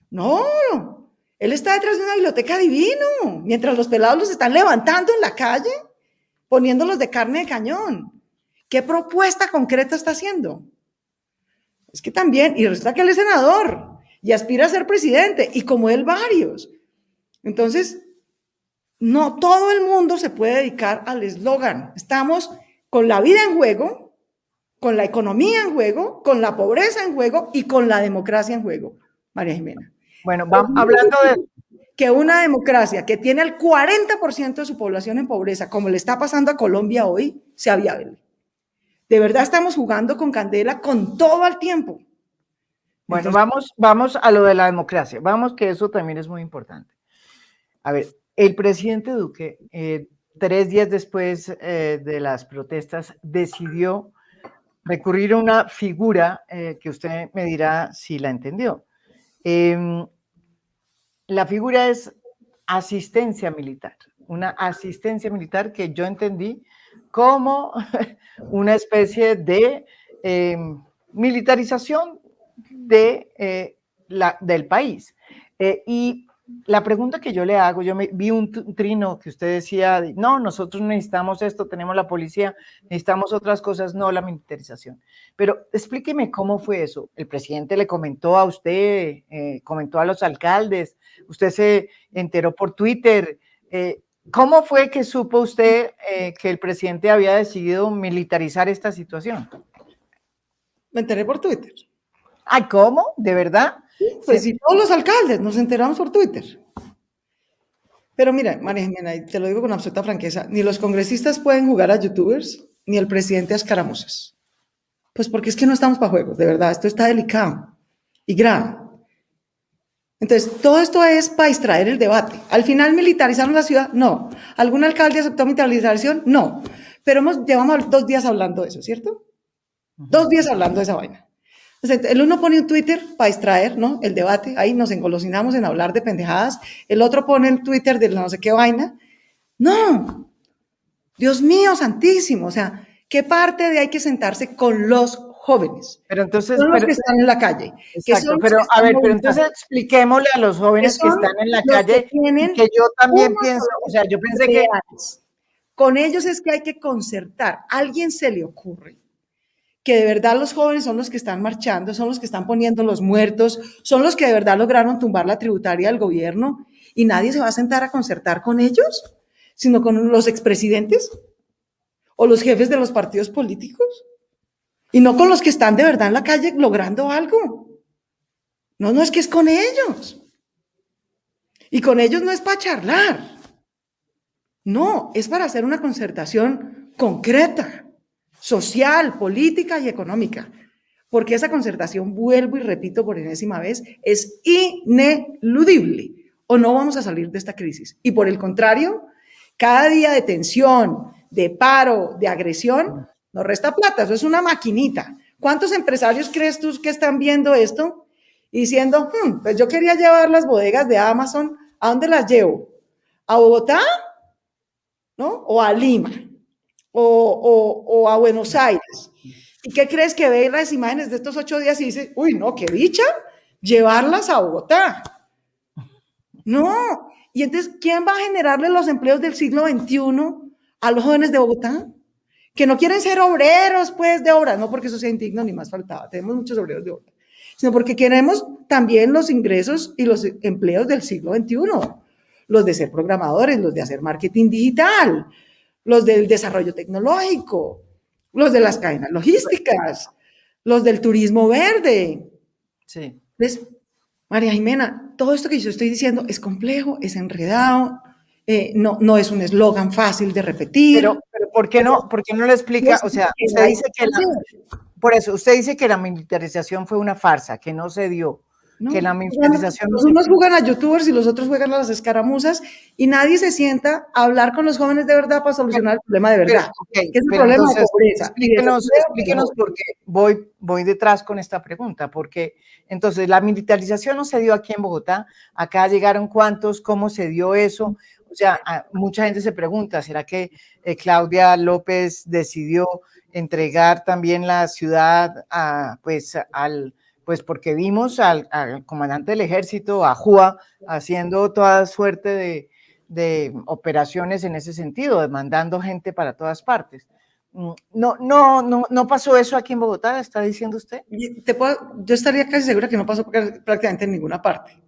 No, él está detrás de una biblioteca divino, mientras los pelados los están levantando en la calle, poniéndolos de carne de cañón. ¿Qué propuesta concreta está haciendo? Es que también, y resulta que él es senador y aspira a ser presidente, y como él varios. Entonces, no todo el mundo se puede dedicar al eslogan. Estamos con la vida en juego, con la economía en juego, con la pobreza en juego y con la democracia en juego, María Jimena. Bueno, vamos hablando de... Que una democracia que tiene el 40% de su población en pobreza, como le está pasando a Colombia hoy, sea viable. De verdad estamos jugando con candela con todo el tiempo. Bueno, entonces, vamos a lo de la democracia. Vamos, que eso también es muy importante. A ver, el presidente Duque, 3 días después de las protestas, decidió recurrir a una figura que usted me dirá si la entendió. La figura es asistencia militar, una asistencia militar que yo entendí como una especie de militarización del país. Y la pregunta que yo le hago, vi un trino que usted decía, no, nosotros necesitamos esto, tenemos la policía, necesitamos otras cosas, no la militarización. Pero explíqueme cómo fue eso. El presidente le comentó a usted, comentó a los alcaldes, usted se enteró por Twitter. ¿Cómo fue que supo usted que el presidente había decidido militarizar esta situación? Me enteré por Twitter. Ay, ¿cómo? ¿De verdad? Pues sí, todos los alcaldes nos enteramos por Twitter. Pero mira, María Jimena, y te lo digo con absoluta franqueza, ni los congresistas pueden jugar a youtubers, ni el presidente a escaramuzas. Pues porque es que no estamos para juegos, de verdad, esto está delicado y grave. Entonces, todo esto es para distraer el debate. Al final, ¿militarizaron la ciudad? No. ¿Algún alcalde aceptó militarización? No. Pero llevamos 2 días hablando de eso, ¿cierto? 2 días hablando de esa vaina. Entonces, el uno pone un Twitter para distraer, ¿no? El debate, ahí nos engolosinamos en hablar de pendejadas. El otro pone el Twitter de no sé qué vaina. No, Dios mío santísimo, o sea, ¿qué parte de hay que sentarse con los jóvenes? Pero entonces, son los que están en la calle. Exacto, pero a ver, pero entonces expliquémosle a los jóvenes que están en la calle, que yo también pienso, o sea, yo pensé que... Con ellos es que hay que concertar. ¿A alguien se le ocurre que de verdad los jóvenes son los que están marchando, son los que están poniendo los muertos, son los que de verdad lograron tumbar la tributaria del gobierno y nadie se va a sentar a concertar con ellos, sino con los expresidentes o los jefes de los partidos políticos y no con los que están de verdad en la calle logrando algo? No, no es que es con ellos. Y con ellos no es para charlar. No, es para hacer una concertación concreta, social, política y económica, porque esa concertación, vuelvo y repito por enésima vez, es ineludible o no vamos a salir de esta crisis. Y por el contrario, cada día de tensión, de paro, de agresión, nos resta plata, eso es una maquinita. ¿Cuántos empresarios crees tú que están viendo esto y diciendo, pues yo quería llevar las bodegas de Amazon, ¿a dónde las llevo? ¿A Bogotá? ¿No? ¿O a Lima? O a Buenos Aires. ¿Y qué crees que ve las imágenes de estos 8 días y dice, uy, no, qué dicha, llevarlas a Bogotá? No. Y entonces, ¿quién va a generarle los empleos del siglo XXI a los jóvenes de Bogotá? Que no quieren ser obreros, pues, de obra, no porque eso sea indigno ni más faltaba, tenemos muchos obreros de obra, sino porque queremos también los ingresos y los empleos del siglo XXI, los de ser programadores, los de hacer marketing digital, los del desarrollo tecnológico, los de las cadenas logísticas, los del turismo verde. Sí. Entonces, María Jimena, todo esto que yo estoy diciendo es complejo, es enredado, no es un eslogan fácil de repetir. Pero ¿por qué no le explica? O sea, usted dice que por eso, usted dice que la militarización fue una farsa, que no se dio. No, que la militarización los unos juegan a youtubers y los otros juegan a las escaramuzas y nadie se sienta a hablar con los jóvenes de verdad para solucionar el problema de verdad. Okay, que es el problema entonces, de pobreza. Explíquenos porque voy detrás con esta pregunta, porque entonces la militarización no se dio aquí en Bogotá, acá llegaron cuántos, cómo se dio eso. O sea, mucha gente se pregunta, ¿será que Claudia López decidió entregar también la ciudad pues porque vimos al comandante del ejército, a Júa, haciendo toda suerte de operaciones en ese sentido, demandando gente para todas partes? No pasó eso aquí en Bogotá, ¿está diciendo usted? Yo estaría casi segura que no pasó prácticamente en ninguna parte.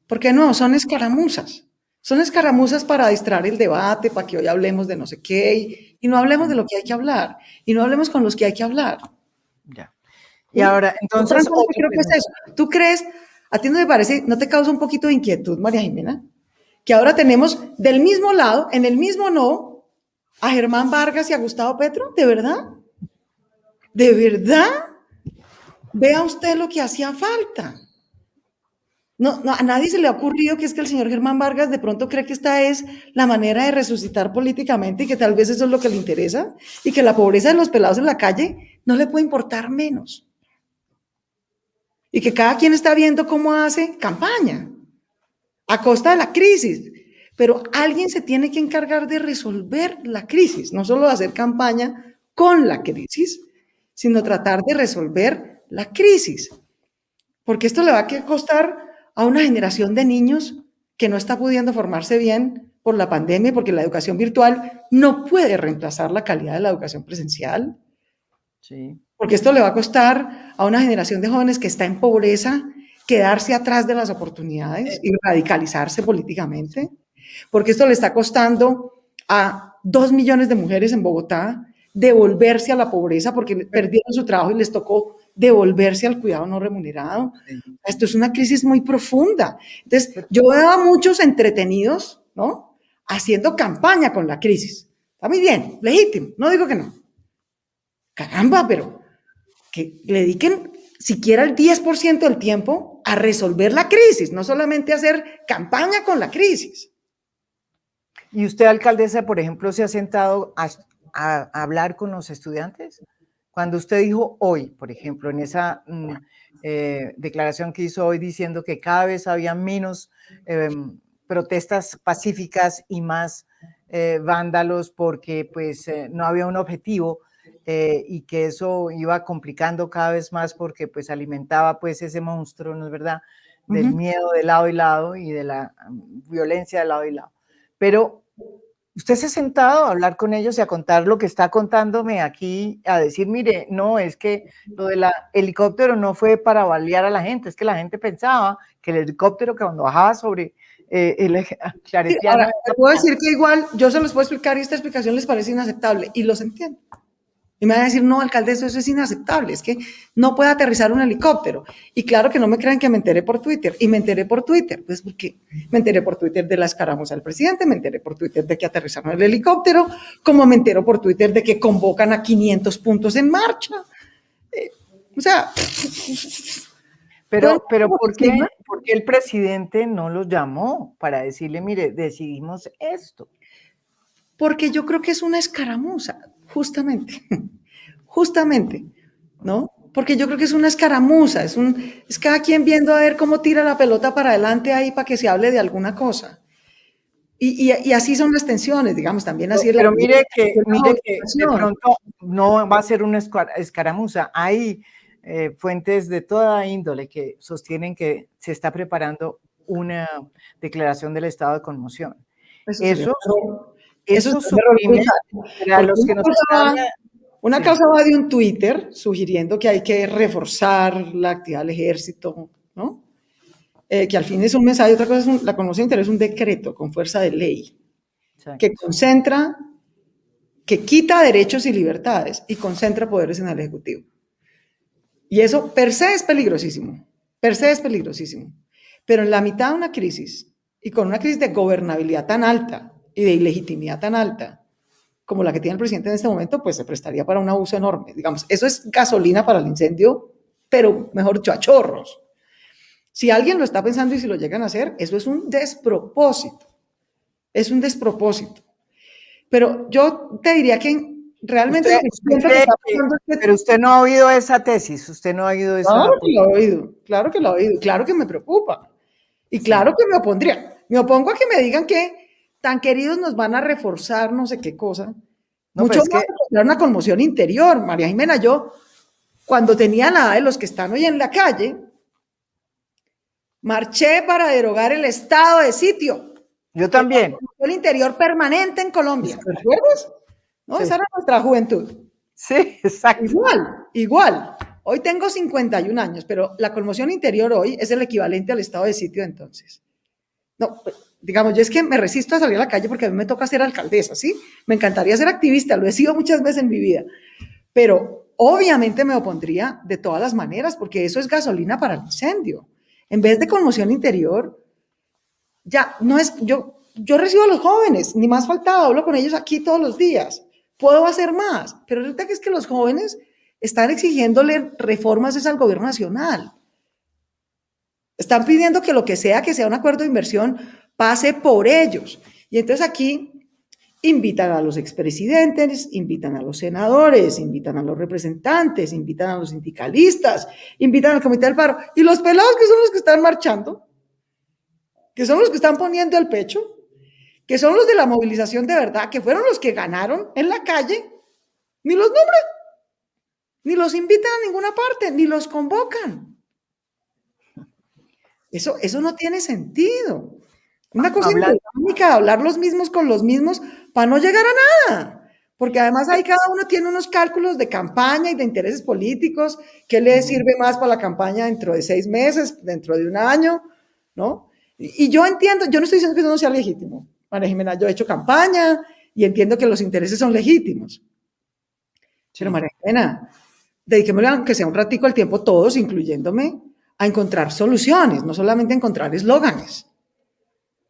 ¿Por qué no? Son escaramuzas. Son escaramuzas para distraer el debate, para que hoy hablemos de no sé qué, y no hablemos de lo que hay que hablar, y no hablemos con los que hay que hablar. Ya. Y ahora, entonces... creo que es eso. ¿Tú crees, a ti no te parece, no te causa un poquito de inquietud, María Jimena, que ahora tenemos del mismo lado, en el mismo no, a Germán Vargas y a Gustavo Petro? ¿De verdad? ¿De verdad? Vea usted lo que hacía falta. No, a nadie se le ha ocurrido que es que el señor Germán Vargas de pronto cree que esta es la manera de resucitar políticamente y que tal vez eso es lo que le interesa y que la pobreza de los pelados en la calle no le puede importar menos. Y que cada quien está viendo cómo hace campaña a costa de la crisis. Pero alguien se tiene que encargar de resolver la crisis, no solo de hacer campaña con la crisis, sino tratar de resolver la crisis. Porque esto le va a costar a una generación de niños que no está pudiendo formarse bien por la pandemia, porque la educación virtual no puede reemplazar la calidad de la educación presencial. Sí. Porque esto le va a costar a una generación de jóvenes que está en pobreza quedarse atrás de las oportunidades y radicalizarse políticamente. Porque esto le está costando a 2 millones de mujeres en Bogotá devolverse a la pobreza porque perdieron su trabajo y les tocó devolverse al cuidado no remunerado. Esto es una crisis muy profunda. Entonces, yo veo a muchos entretenidos, ¿no?, haciendo campaña con la crisis. Está muy bien, legítimo, no digo que no. Caramba, pero que le dediquen siquiera el 10% del tiempo a resolver la crisis, no solamente a hacer campaña con la crisis. ¿Y usted, alcaldesa, por ejemplo, se ha sentado a hablar con los estudiantes? Cuando usted dijo hoy, por ejemplo, en esa declaración que hizo hoy diciendo que cada vez había menos protestas pacíficas y más vándalos porque pues no había un objetivo y que eso iba complicando cada vez más porque pues alimentaba pues ese monstruo, ¿no es verdad?, del miedo de lado y lado y de la violencia de lado y lado. Pero usted se ha sentado a hablar con ellos y a contar lo que está contándome aquí, a decir, mire, no, es que lo del helicóptero no fue para balear a la gente, es que la gente pensaba que el helicóptero que cuando bajaba sobre el eje claretiano... Sí, ahora, te puedo decir que igual yo se los puedo explicar y esta explicación les parece inaceptable y los entiendo. Y me van a decir, no, alcaldesa, eso es inaceptable, es que no puede aterrizar un helicóptero. Y claro que no me crean que me enteré por Twitter. Y me enteré por Twitter, pues porque me enteré por Twitter de la escaramuza del presidente, me enteré por Twitter de que aterrizaron el helicóptero, como me entero por Twitter de que convocan a 500 puntos en marcha. O sea... Pero ¿por qué el presidente no los llamó para decirle, mire, decidimos esto? Porque yo creo que es una escaramuza, justamente, ¿no? Porque yo creo que es una escaramuza, es cada quien viendo a ver cómo tira la pelota para adelante ahí para que se hable de alguna cosa. Y así son las tensiones, digamos, también así es la... Pero mire que de pronto no va a ser una escaramuza. Hay fuentes de toda índole que sostienen que se está preparando una declaración del estado de conmoción. Eso suprime a los que nos están... Una causa va de un Twitter sugiriendo que hay que reforzar la actividad del ejército, ¿no? Que al fin es un mensaje, otra cosa es la conmoción interior, es un decreto con fuerza de ley. Exacto. Que concentra, que quita derechos y libertades y concentra poderes en el Ejecutivo. Y eso per se es peligrosísimo, pero en la mitad de una crisis y con una crisis de gobernabilidad tan alta y de ilegitimidad tan alta como la que tiene el presidente en este momento, pues se prestaría para un abuso enorme. Digamos, eso es gasolina para el incendio, pero mejor dicho, a chorros. Si alguien lo está pensando y si lo llegan a hacer, eso es un despropósito. Es un despropósito. Pero yo te diría que realmente... Pero usted no ha oído esa tesis, usted no ha oído esa... Claro que lo he oído, claro que lo he oído, claro que me preocupa. Y claro que me opondría. Me opongo a que me digan que tan queridos nos van a reforzar no sé qué cosa. No, mucho más que una conmoción interior, María Jimena. Yo, cuando tenía la edad de los que están hoy en la calle, marché para derogar el estado de sitio. Yo también. El interior permanente en Colombia. ¿Te acuerdas? ¿No? Sí. Esa era nuestra juventud. Sí, exacto. Igual. Hoy tengo 51 años, pero la conmoción interior hoy es el equivalente al estado de sitio de entonces. No, digamos, yo es que me resisto a salir a la calle porque a mí me toca ser alcaldesa, ¿sí? Me encantaría ser activista, lo he sido muchas veces en mi vida, pero obviamente me opondría de todas las maneras porque eso es gasolina para el incendio. En vez de conmoción interior, ya no es, yo recibo a los jóvenes, ni más faltaba, hablo con ellos aquí todos los días, puedo hacer más, pero resulta que es que los jóvenes están exigiéndole reformas al gobierno nacional. Están pidiendo que lo que sea un acuerdo de inversión, pase por ellos. Y entonces aquí Invitan a los expresidentes, invitan a los senadores, invitan a los representantes, invitan a los sindicalistas, invitan al comité del paro. Y los pelados que son los que están marchando, que son los que están poniendo el pecho, que son los de la movilización de verdad, que fueron los que ganaron en la calle, ni los nombran, ni los invitan a ninguna parte, ni los convocan. Eso no tiene sentido. Una cosa única, hablar los mismos con los mismos para no llegar a nada. Porque además ahí cada uno tiene unos cálculos de campaña y de intereses políticos, qué le sirve más para la campaña dentro de 6 meses, dentro de un año, ¿no? Y yo entiendo, yo no estoy diciendo que eso no sea legítimo, María Jimena, yo he hecho campaña y entiendo que los intereses son legítimos. Pero María Jimena, dediquémosle aunque sea un ratico al tiempo todos, incluyéndome, a encontrar soluciones, no solamente a encontrar eslóganes.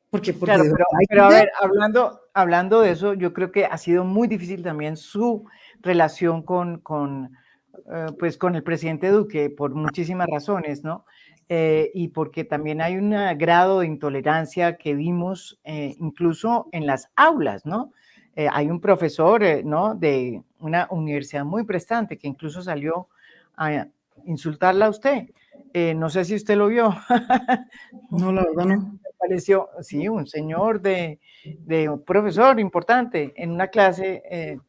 Porque claro, pero a ver, hablando de eso, yo creo que ha sido muy difícil también su relación pues con el presidente Duque por muchísimas razones, ¿no? Y porque también hay un grado de intolerancia que vimos incluso en las aulas, ¿no? Hay un profesor, ¿no? De una universidad muy prestante que incluso salió a insultarla a usted. No sé si usted lo vio. No, la verdad no. Pareció, sí, un señor de un profesor importante en una clase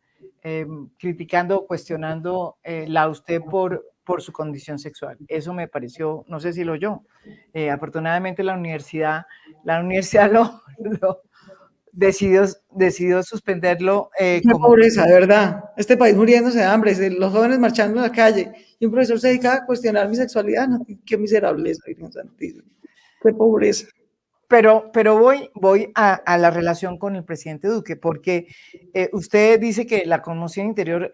criticando, cuestionando a usted por su condición sexual. Eso me pareció, no sé si lo oyó. Afortunadamente la universidad lo decidió suspenderlo. Qué pobreza, de verdad. Este país muriéndose de hambre, los jóvenes marchando en la calle y un profesor se dedica a cuestionar mi sexualidad. No, qué miserable es, Virgen Santísima. Qué pobreza. Pero voy a la relación con el presidente Duque, porque usted dice que la conmoción interior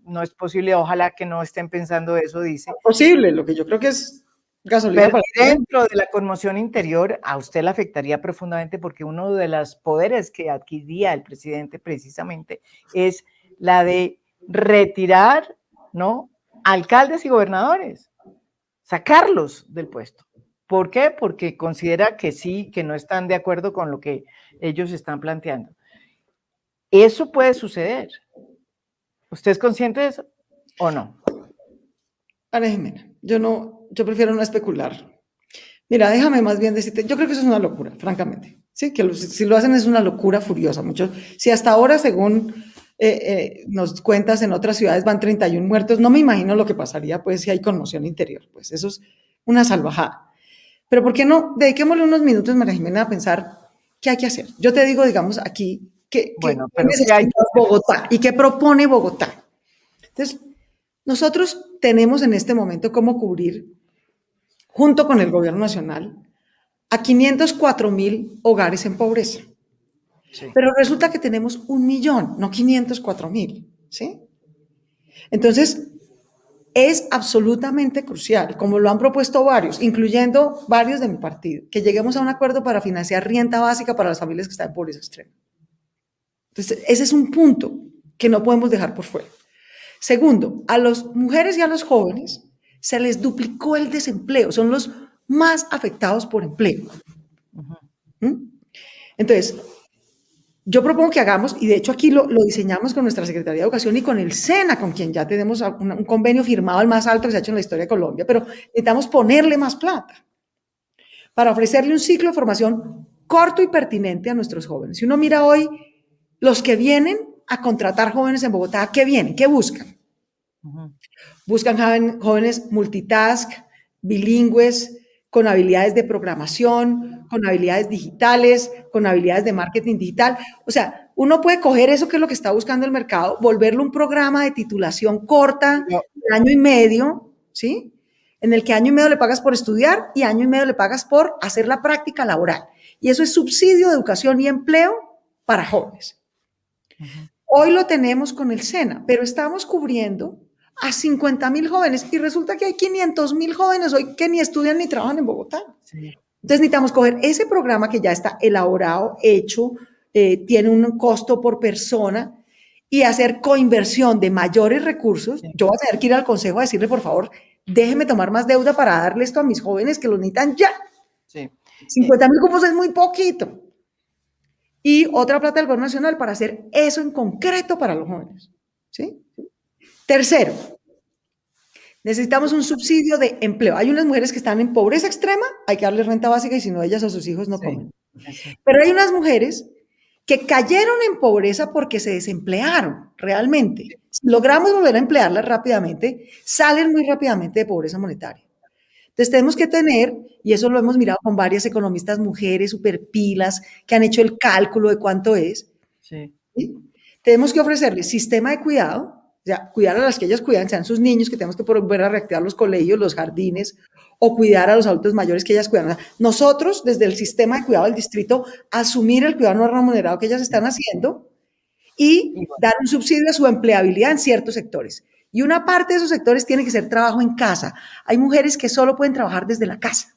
no es posible, ojalá que no estén pensando eso, dice. Es posible, lo que yo creo que es gasolina. Pero dentro de la conmoción interior, a usted le afectaría profundamente porque uno de los poderes que adquiría el presidente precisamente es la de retirar, ¿no?, alcaldes y gobernadores, sacarlos del puesto. ¿Por qué? Porque considera que sí, que no están de acuerdo con lo que ellos están planteando. Eso puede suceder. ¿Usted es consciente de eso o no? Ana Jimena, yo prefiero no especular. Mira, déjame más bien decirte, yo creo que eso es una locura, francamente. Sí, que si lo hacen es una locura furiosa. Si hasta ahora, según nos cuentas, en otras ciudades van 31 muertos, no me imagino lo que pasaría pues si hay conmoción interior. Pues eso es una salvajada. Pero ¿por qué no? Dediquémosle unos minutos, María Jimena, a pensar qué hay que hacer. Yo te digo, digamos, aquí, ¿qué necesita Bogotá y qué propone Bogotá? Entonces, nosotros tenemos en este momento cómo cubrir, junto con el gobierno nacional, a 504.000 hogares en pobreza. Sí. Pero resulta que tenemos 1 millón, no 504.000, ¿sí? Entonces, es absolutamente crucial, como lo han propuesto varios, incluyendo varios de mi partido, que lleguemos a un acuerdo para financiar renta básica para las familias que están en pobreza extrema. Entonces, ese es un punto que no podemos dejar por fuera. Segundo, a las mujeres y a los jóvenes se les duplicó el desempleo, son los más afectados por empleo. Entonces, yo propongo que hagamos, y de hecho aquí lo diseñamos con nuestra Secretaría de Educación y con el SENA, con quien ya tenemos un convenio firmado, el más alto que se ha hecho en la historia de Colombia, pero necesitamos ponerle más plata para ofrecerle un ciclo de formación corto y pertinente a nuestros jóvenes. Si uno mira hoy, los que vienen a contratar jóvenes en Bogotá, ¿qué vienen? ¿Qué buscan? Buscan jóvenes multitask, bilingües, con habilidades de programación, con habilidades digitales, con habilidades de marketing digital. O sea, uno puede coger eso que es lo que está buscando el mercado, volverlo un programa de titulación corta, de 1 año y medio, ¿sí? En el que 1 año y medio le pagas por estudiar y 1 año y medio le pagas por hacer la práctica laboral. Y eso es subsidio de educación y empleo para jóvenes. Hoy lo tenemos con el SENA, pero estamos cubriendo a 50.000 jóvenes y resulta que hay 500.000 jóvenes hoy que ni estudian ni trabajan en Bogotá. Sí. Entonces necesitamos coger ese programa que ya está elaborado, hecho, tiene un costo por persona y hacer coinversión de mayores recursos. Sí. Yo voy a tener que ir al consejo a decirle, por favor, déjeme tomar más deuda para darle esto a mis jóvenes que lo necesitan ya. Sí. 50.000 cupos es muy poquito. y otra plata del Gobierno Nacional para hacer eso en concreto para los jóvenes. ¿Sí? Tercero, necesitamos un subsidio de empleo. Hay unas mujeres que están en pobreza extrema, hay que darles renta básica y si no, ellas o sus hijos no comen. Pero hay unas mujeres que cayeron en pobreza porque se desemplearon realmente. Si logramos volver a emplearlas rápidamente, salen muy rápidamente de pobreza monetaria. Entonces tenemos que tener, y eso lo hemos mirado con varias economistas mujeres super pilas que han hecho el cálculo de cuánto es. Sí. ¿Sí? Tenemos que ofrecerles sistema de cuidado, o sea, cuidar a las que ellas cuidan, sean sus niños, que tenemos que volver a reactivar los colegios, los jardines, o cuidar a los adultos mayores que ellas cuidan. Nosotros, desde el sistema de cuidado del distrito, asumir el cuidado no remunerado que ellas están haciendo y dar un subsidio a su empleabilidad en ciertos sectores. Y una parte de esos sectores tiene que ser trabajo en casa. Hay mujeres que solo pueden trabajar desde la casa.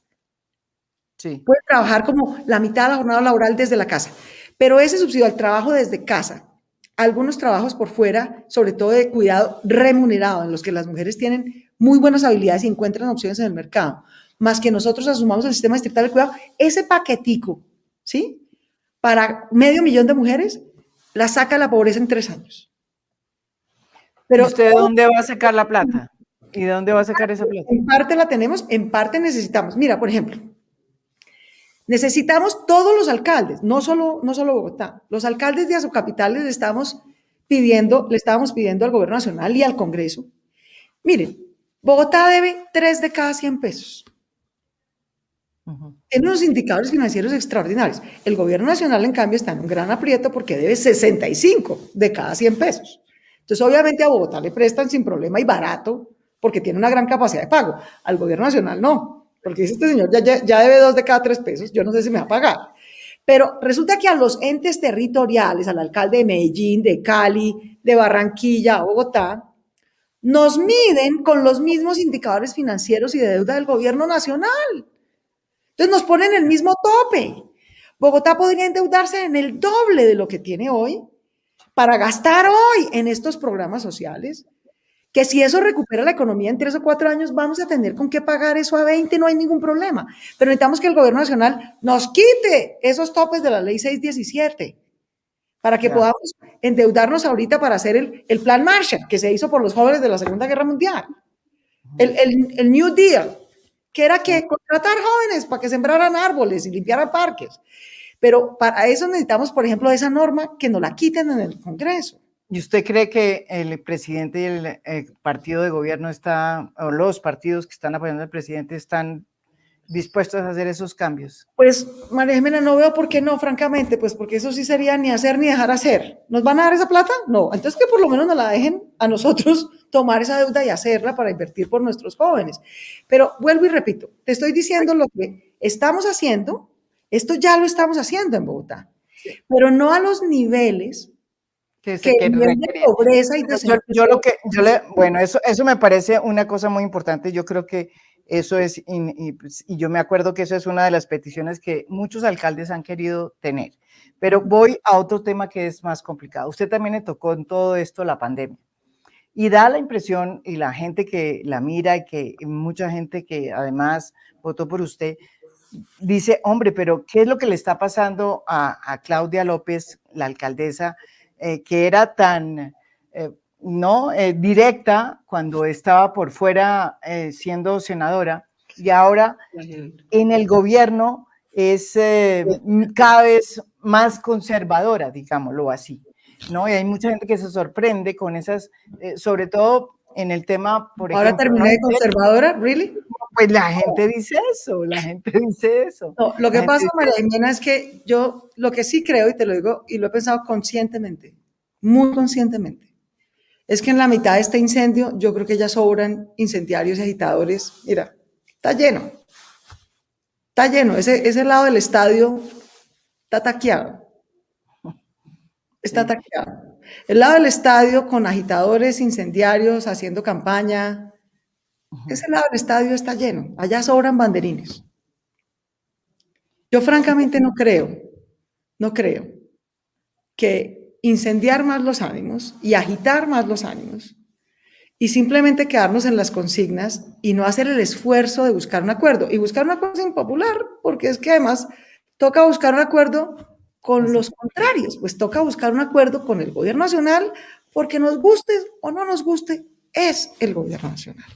Sí. Pueden trabajar como la mitad de la jornada laboral desde la casa. Pero ese subsidio al trabajo desde casa, algunos trabajos por fuera, sobre todo de cuidado remunerado, en los que las mujeres tienen muy buenas habilidades y encuentran opciones en el mercado, más que nosotros asumamos el sistema distrital de cuidado, ese paquetico, ¿sí? Para 500.000 de mujeres, la saca la pobreza en 3 años. Pero, ¿y usted de dónde va a sacar la plata? ¿Y de dónde va a sacar esa plata? En parte la tenemos, en parte necesitamos. Mira, por ejemplo, necesitamos todos los alcaldes, no solo Bogotá. Los alcaldes de capitales le estábamos pidiendo al Gobierno Nacional y al Congreso. Miren, Bogotá debe 3 de cada 100 pesos. Tiene unos indicadores financieros extraordinarios. El Gobierno Nacional, en cambio, está en un gran aprieto porque debe 65 de cada 100 pesos. Entonces, obviamente, a Bogotá le prestan sin problema y barato porque tiene una gran capacidad de pago. Al Gobierno Nacional no. Porque dice este señor, ya debe 2 de cada 3 pesos, yo no sé si me va a pagar. Pero resulta que a los entes territoriales, al alcalde de Medellín, de Cali, de Barranquilla, Bogotá, nos miden con los mismos indicadores financieros y de deuda del Gobierno Nacional. Entonces nos ponen el mismo tope. Bogotá podría endeudarse en el doble de lo que tiene hoy para gastar hoy en estos programas sociales, que si eso recupera la economía en 3 o 4 años, vamos a tener con qué pagar eso a 20, no hay ningún problema. Pero necesitamos que el Gobierno Nacional nos quite esos topes de la Ley 617 para que podamos endeudarnos ahorita para hacer el Plan Marshall, que se hizo por los jóvenes de la Segunda Guerra Mundial. El New Deal, que era que contratar jóvenes para que sembraran árboles y limpiaran parques. Pero para eso necesitamos, por ejemplo, esa norma que nos la quiten en el Congreso. ¿Y usted cree que el presidente y el partido de gobierno o los partidos que están apoyando al presidente están dispuestos a hacer esos cambios? Pues, María Jimena, no veo por qué no, francamente, pues porque eso sí sería ni hacer ni dejar hacer. ¿Nos van a dar esa plata? No. Entonces que por lo menos nos la dejen a nosotros tomar esa deuda y hacerla para invertir por nuestros jóvenes. Pero vuelvo y repito, te estoy diciendo lo que estamos haciendo, esto ya lo estamos haciendo en Bogotá, pero no a los niveles que el nivel de pobreza y bueno, eso me parece una cosa muy importante. Yo creo que eso es, y yo me acuerdo que eso es una de las peticiones que muchos alcaldes han querido tener. Pero voy a otro tema que es más complicado. Usted también le tocó en todo esto la pandemia. Y da la impresión, y la gente que la mira, y mucha gente que además votó por usted, dice, hombre, pero ¿qué es lo que le está pasando a Claudia López, la alcaldesa, que era tan directa cuando estaba por fuera siendo senadora, y ahora en el gobierno es cada vez más conservadora, digámoslo así, ¿no? Y hay mucha gente que se sorprende con esas, sobre todo en el tema, por ejemplo. ¿Ahora terminé de conservadora? ¿Really? Pues la gente dice eso, No, lo que pasa, María Jimena, es que yo lo que sí creo, y te lo digo, y lo he pensado conscientemente, muy conscientemente, es que en la mitad de este incendio yo creo que ya sobran incendiarios y agitadores. Mira, está lleno, ese lado del estadio está taqueado, taqueado. El lado del estadio con agitadores, incendiarios, haciendo campaña, ese lado del estadio está lleno, allá sobran banderines. Yo francamente no creo que incendiar más los ánimos y agitar más los ánimos y simplemente quedarnos en las consignas y no hacer el esfuerzo de buscar un acuerdo. Y buscar un acuerdo es impopular, porque es que además toca buscar un acuerdo con los contrarios, pues toca buscar un acuerdo con el gobierno nacional, porque nos guste o no nos guste, es el gobierno nacional.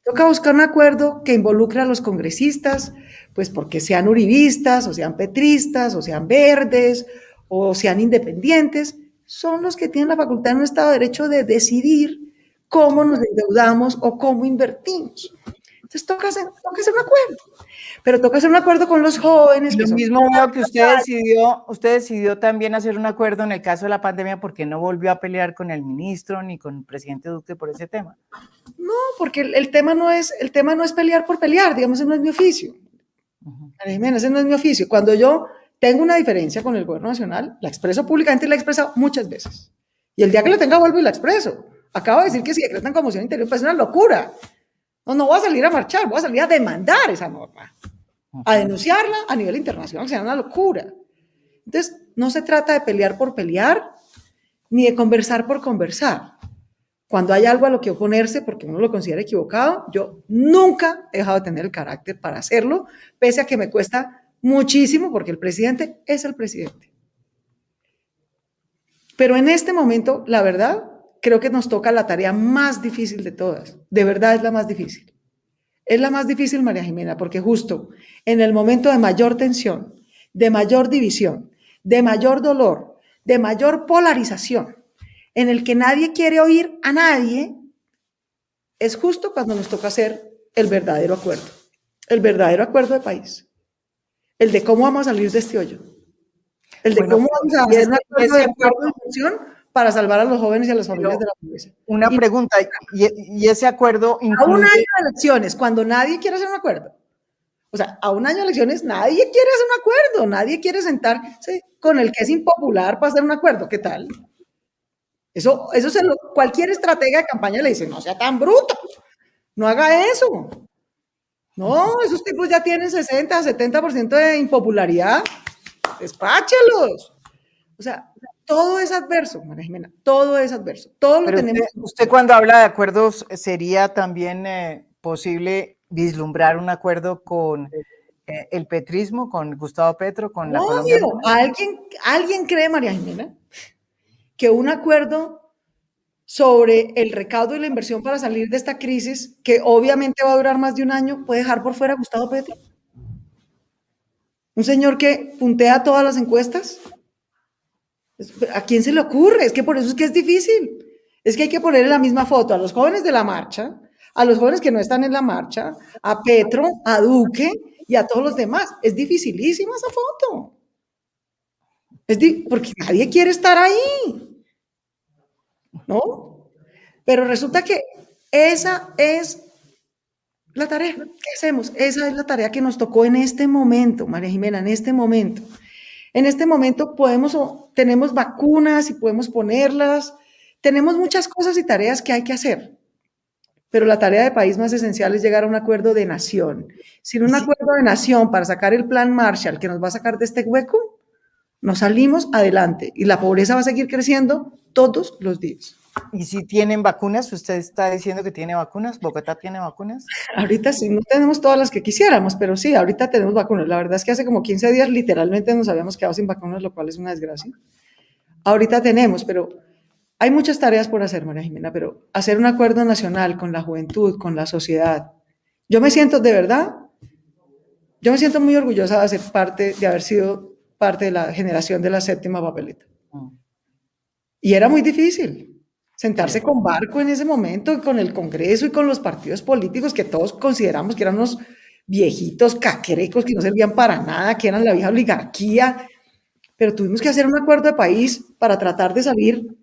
Toca buscar un acuerdo que involucre a los congresistas, pues porque sean uribistas, o sean petristas, o sean verdes, o sean independientes, son los que tienen la facultad en un Estado de Derecho de decidir cómo nos endeudamos o cómo invertimos. Entonces toca hacer un acuerdo, pero toca hacer un acuerdo con los jóvenes. Lo mismo veo que usted decidió también hacer un acuerdo en el caso de la pandemia porque no volvió a pelear con el ministro ni con el presidente Duque por ese tema. No, porque el tema no es pelear por pelear, digamos, ese no es mi oficio. María Jimena, ese no es mi oficio. Cuando yo tengo una diferencia con el gobierno nacional, la expreso públicamente y la he expresado muchas veces. Y el día que la tenga vuelvo y la expreso. Acabo de decir que si decretan conmoción interior, pues es una locura. No voy a salir a marchar, voy a salir a demandar esa norma, a denunciarla a nivel internacional, que sea una locura. Entonces, no se trata de pelear por pelear, ni de conversar por conversar. Cuando hay algo a lo que oponerse, porque uno lo considera equivocado, yo nunca he dejado de tener el carácter para hacerlo, pese a que me cuesta muchísimo, porque el presidente es el presidente. Pero en este momento, la verdad, creo que nos toca la tarea más difícil de todas. De verdad es la más difícil. Es la más difícil, María Jimena, porque justo en el momento de mayor tensión, de mayor división, de mayor dolor, de mayor polarización, en el que nadie quiere oír a nadie, es justo cuando nos toca hacer el verdadero acuerdo de país, el de cómo vamos a salir de este hoyo, el de cómo vamos a hacer un acuerdo de función para salvar a los jóvenes y a las familias de la pobreza. Una pregunta, ¿y ese acuerdo incluye... A un año de elecciones, cuando nadie quiere hacer un acuerdo, o sea, a un año de elecciones nadie quiere hacer un acuerdo, nadie quiere sentarse con el que es impopular para hacer un acuerdo, ¿qué tal? Eso cualquier estratega de campaña le dice, no sea tan bruto, no haga eso. No, esos tipos ya tienen 60, 70% de impopularidad, despáchalos. O sea, todo es adverso, María Jimena, todo es adverso. Todo lo tenemos. Usted cuando habla de acuerdos, ¿sería también posible vislumbrar un acuerdo con el petrismo, con Gustavo Petro, con la Colombia? ¿Alguien cree, María Jimena, que un acuerdo sobre el recaudo y la inversión para salir de esta crisis, que obviamente va a durar más de un año, puede dejar por fuera a Gustavo Petro? Un señor que puntea todas las encuestas. ¿A quién se le ocurre? Es que por eso es que es difícil. Es que hay que ponerle la misma foto a los jóvenes de la marcha, a los jóvenes que no están en la marcha, a Petro, a Duque y a todos los demás. Es dificilísima esa foto. Porque nadie quiere estar ahí, ¿no? Pero resulta que esa es la tarea. ¿Qué hacemos? Esa es la tarea que nos tocó en este momento, María Jimena, en este momento. En este momento tenemos vacunas y podemos ponerlas, tenemos muchas cosas y tareas que hay que hacer, pero la tarea de país más esencial es llegar a un acuerdo de nación. Sin un acuerdo de nación para sacar el plan Marshall que nos va a sacar de este hueco, nos salimos adelante y la pobreza va a seguir creciendo todos los días. ¿Y si tienen vacunas? ¿Usted está diciendo que tiene vacunas? ¿Bogotá tiene vacunas? Ahorita sí, no tenemos todas las que quisiéramos, pero sí, ahorita tenemos vacunas. La verdad es que hace como 15 días literalmente nos habíamos quedado sin vacunas, lo cual es una desgracia. Ahorita tenemos, pero hay muchas tareas por hacer, María Jimena, pero hacer un acuerdo nacional con la juventud, con la sociedad. Yo me siento, de verdad, muy orgullosa de haber sido parte de la generación de la séptima papeleta. Y era muy difícil sentarse con Barco en ese momento, con el Congreso y con los partidos políticos que todos consideramos que eran unos viejitos caquerecos que no servían para nada, que eran la vieja oligarquía, pero tuvimos que hacer un acuerdo de país para tratar de salir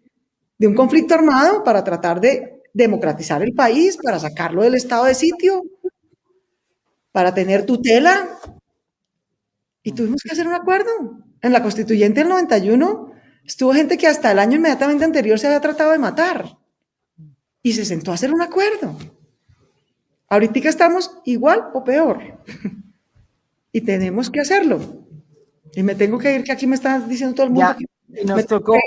de un conflicto armado, para tratar de democratizar el país, para sacarlo del estado de sitio, para tener tutela, y tuvimos que hacer un acuerdo. En la Constituyente del 91 estuvo gente que hasta el año inmediatamente anterior se había tratado de matar y se sentó a hacer un acuerdo. Ahorita estamos igual o peor y tenemos que hacerlo. Y me tengo que ir, que aquí me está diciendo todo el mundo. Ya, y nos tocó,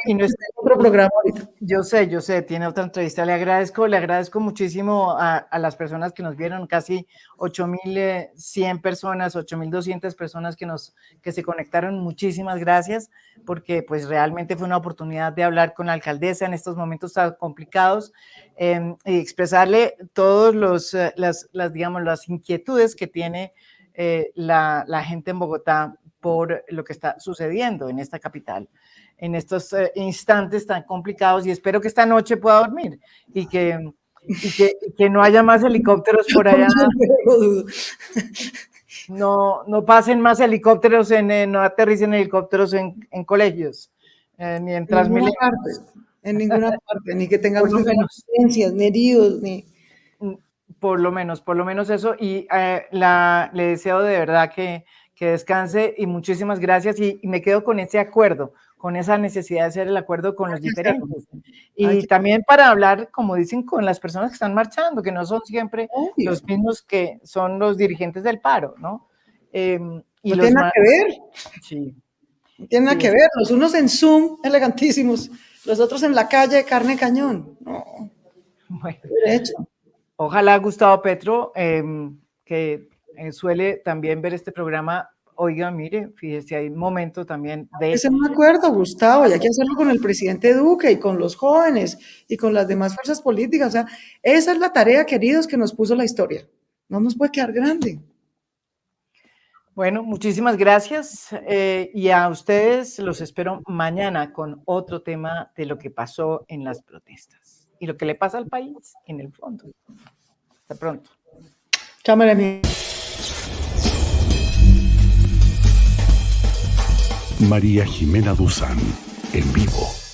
otro programa ahorita. Yo sé, tiene otra entrevista. Le agradezco muchísimo a las personas que nos vieron, casi 8.100 personas, 8.200 personas que se conectaron. Muchísimas gracias, porque pues realmente fue una oportunidad de hablar con la alcaldesa en estos momentos tan complicados y expresarle todos las inquietudes que tiene la gente en Bogotá por lo que está sucediendo en esta capital, en estos instantes tan complicados, y espero que esta noche pueda dormir y que no haya más helicópteros por allá, no pasen más helicópteros, no aterricen helicópteros en colegios, ni en Transmilenio. En ninguna parte, ni que tengamos emergencias, ni heridos, ni... Por lo menos eso, y le deseo de verdad que descanse, y muchísimas gracias, y me quedo con ese acuerdo, con esa necesidad de hacer el acuerdo con los diferentes, y también para hablar, como dicen, con las personas que están marchando, que no son siempre los mismos que son los dirigentes del paro, ¿no? Y no tiene nada que ver. Sí. No tiene nada que ver, los unos en Zoom, elegantísimos, los otros en la calle, carne cañón. No, bueno, derecho. Ojalá Gustavo Petro, que suele también ver este programa, oiga, mire, fíjese, hay un momento también de... Ese no me acuerdo, Gustavo, y hay que hacerlo con el presidente Duque y con los jóvenes y con las demás fuerzas políticas. O sea, esa es la tarea, queridos, que nos puso la historia. No nos puede quedar grande. Bueno, muchísimas gracias, y a ustedes los espero mañana con otro tema de lo que pasó en las protestas y lo que le pasa al país en el fondo. Hasta pronto. Cámara mía. María Jimena Duzán, en vivo.